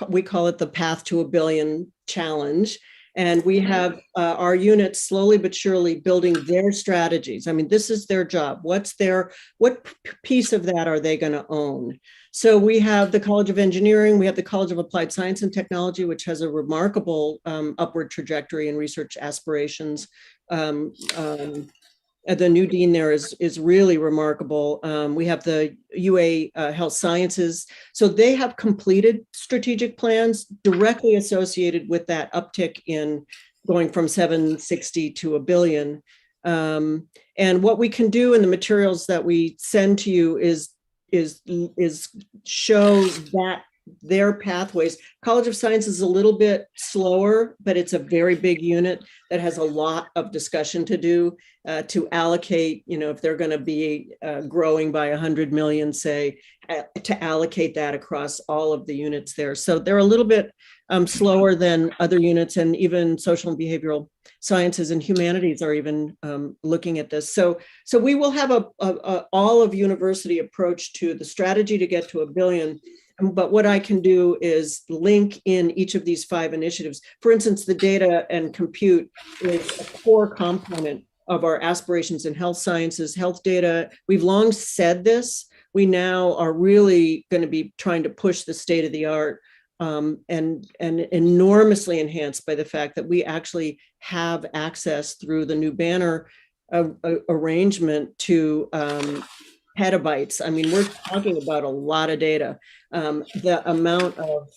we call it the Path to $1 Billion Challenge. And we have our units slowly but surely building their strategies. I mean, this is their job. What piece of that are they going to own? So we have the College of Engineering, we have the College of Applied Science and Technology, which has a remarkable upward trajectory in research aspirations. The new dean there is really remarkable. We have the UA Health Sciences. So they have completed strategic plans directly associated with that uptick in going from 760 to $1 billion. And what we can do in the materials that we send to you is show that their pathways. College of Science is a little bit slower, but it's a very big unit that has a lot of discussion to do to allocate, if they're going to be growing by 100 million, say, to allocate that across all of the units there. So they're a little bit slower than other units, and even social and behavioral sciences and humanities are even looking at this. So we will have a all of university approach to the strategy to get to $1 billion. But what I can do is link in each of these 5 initiatives. For instance, the data and compute is a core component of our aspirations in health sciences, health data. We've long said this. We now are really going to be trying to push the state of the art and enormously enhanced by the fact that we actually have access through the new Banner arrangement to petabytes. I mean, we're talking about a lot of data. The amount of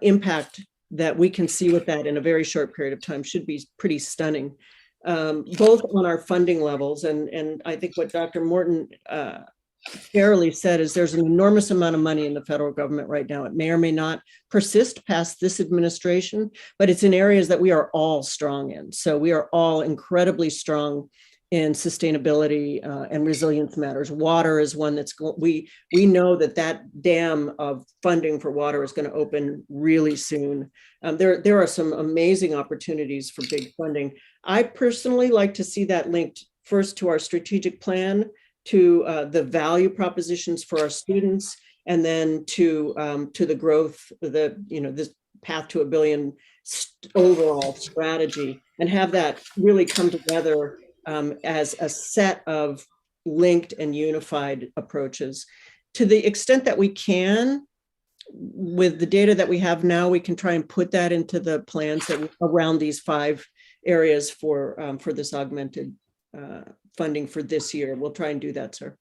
impact that we can see with that in a very short period of time should be pretty stunning, both on our funding levels. And I think what Dr. Morton fairly said is there's an enormous amount of money in the federal government right now. It may or may not persist past this administration, but it's in areas that we are all strong in. So we are all incredibly strong in sustainability and resilience matters. Water is one that's we know that dam of funding for water is going to open really soon. There are some amazing opportunities for big funding. I personally like to see that linked first to our strategic plan, to the value propositions for our students, and then to the growth, this path to $1 billion overall strategy, and have that really come together as a set of linked and unified approaches. To the extent that we can, with the data that we have now, we can try and put that into the plans that around these 5 areas for this augmented funding for this year. We'll try and do that, sir.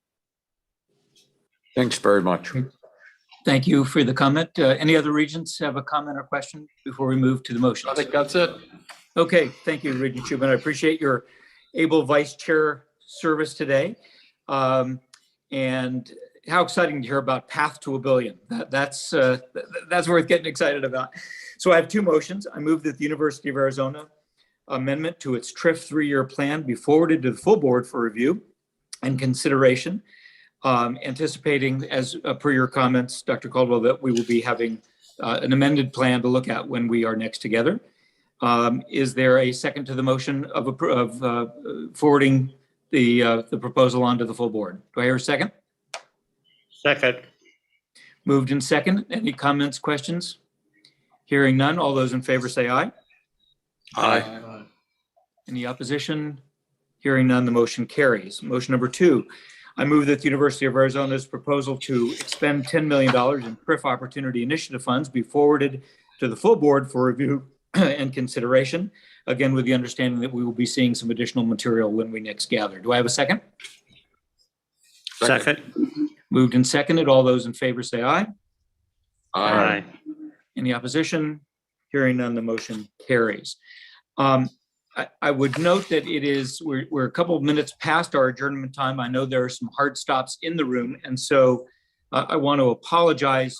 Thanks very much. Thank you for the comment. Any other regents have a comment or question before we move to the motion? I think that's it. Okay, thank you, Regent Schubin. I appreciate your able vice chair service today. And how exciting to hear about Path to $1 billion. That's worth getting excited about. So I have 2 motions. I move that the University of Arizona amendment to its TRIF 3-year plan be forwarded to the full board for review and consideration, anticipating, as per your comments, Dr. Caldwell, that we will be having an amended plan to look at when we are next together. Is there a second to the motion of forwarding the proposal onto the full board? Do I hear a second? Second. Moved in second. Any comments, questions? Hearing none. All those in favor say aye. Aye. Any opposition? Hearing none, the motion carries. Motion number 2, I move that the University of Arizona's proposal to expend $10 million in TRIF Opportunity Initiative funds be forwarded to the full board for review and consideration, again, with the understanding that we will be seeing some additional material when we next gather. Do I have a second? Second. Moved and seconded. All those in favor say aye. Aye. Any opposition? Hearing none, the motion carries. I would note that we're a couple of minutes past our adjournment time. I know there are some hard stops in the room, and so I want to apologize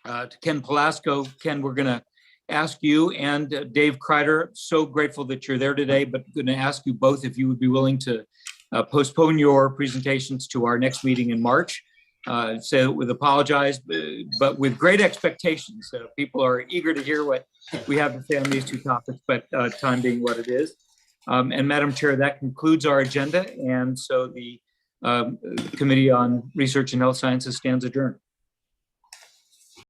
to Ken Pelasco. Ken, we're going to ask you and Dave Kreider, so grateful that you're there today, but going to ask you both if you would be willing to postpone your presentations to our next meeting in March. So with apologize, but with great expectations. People are eager to hear what we have to say on these 2 topics, but time being what it is. And Madam Chair, that concludes our agenda. And so the Committee on Research and Health Sciences stands adjourned.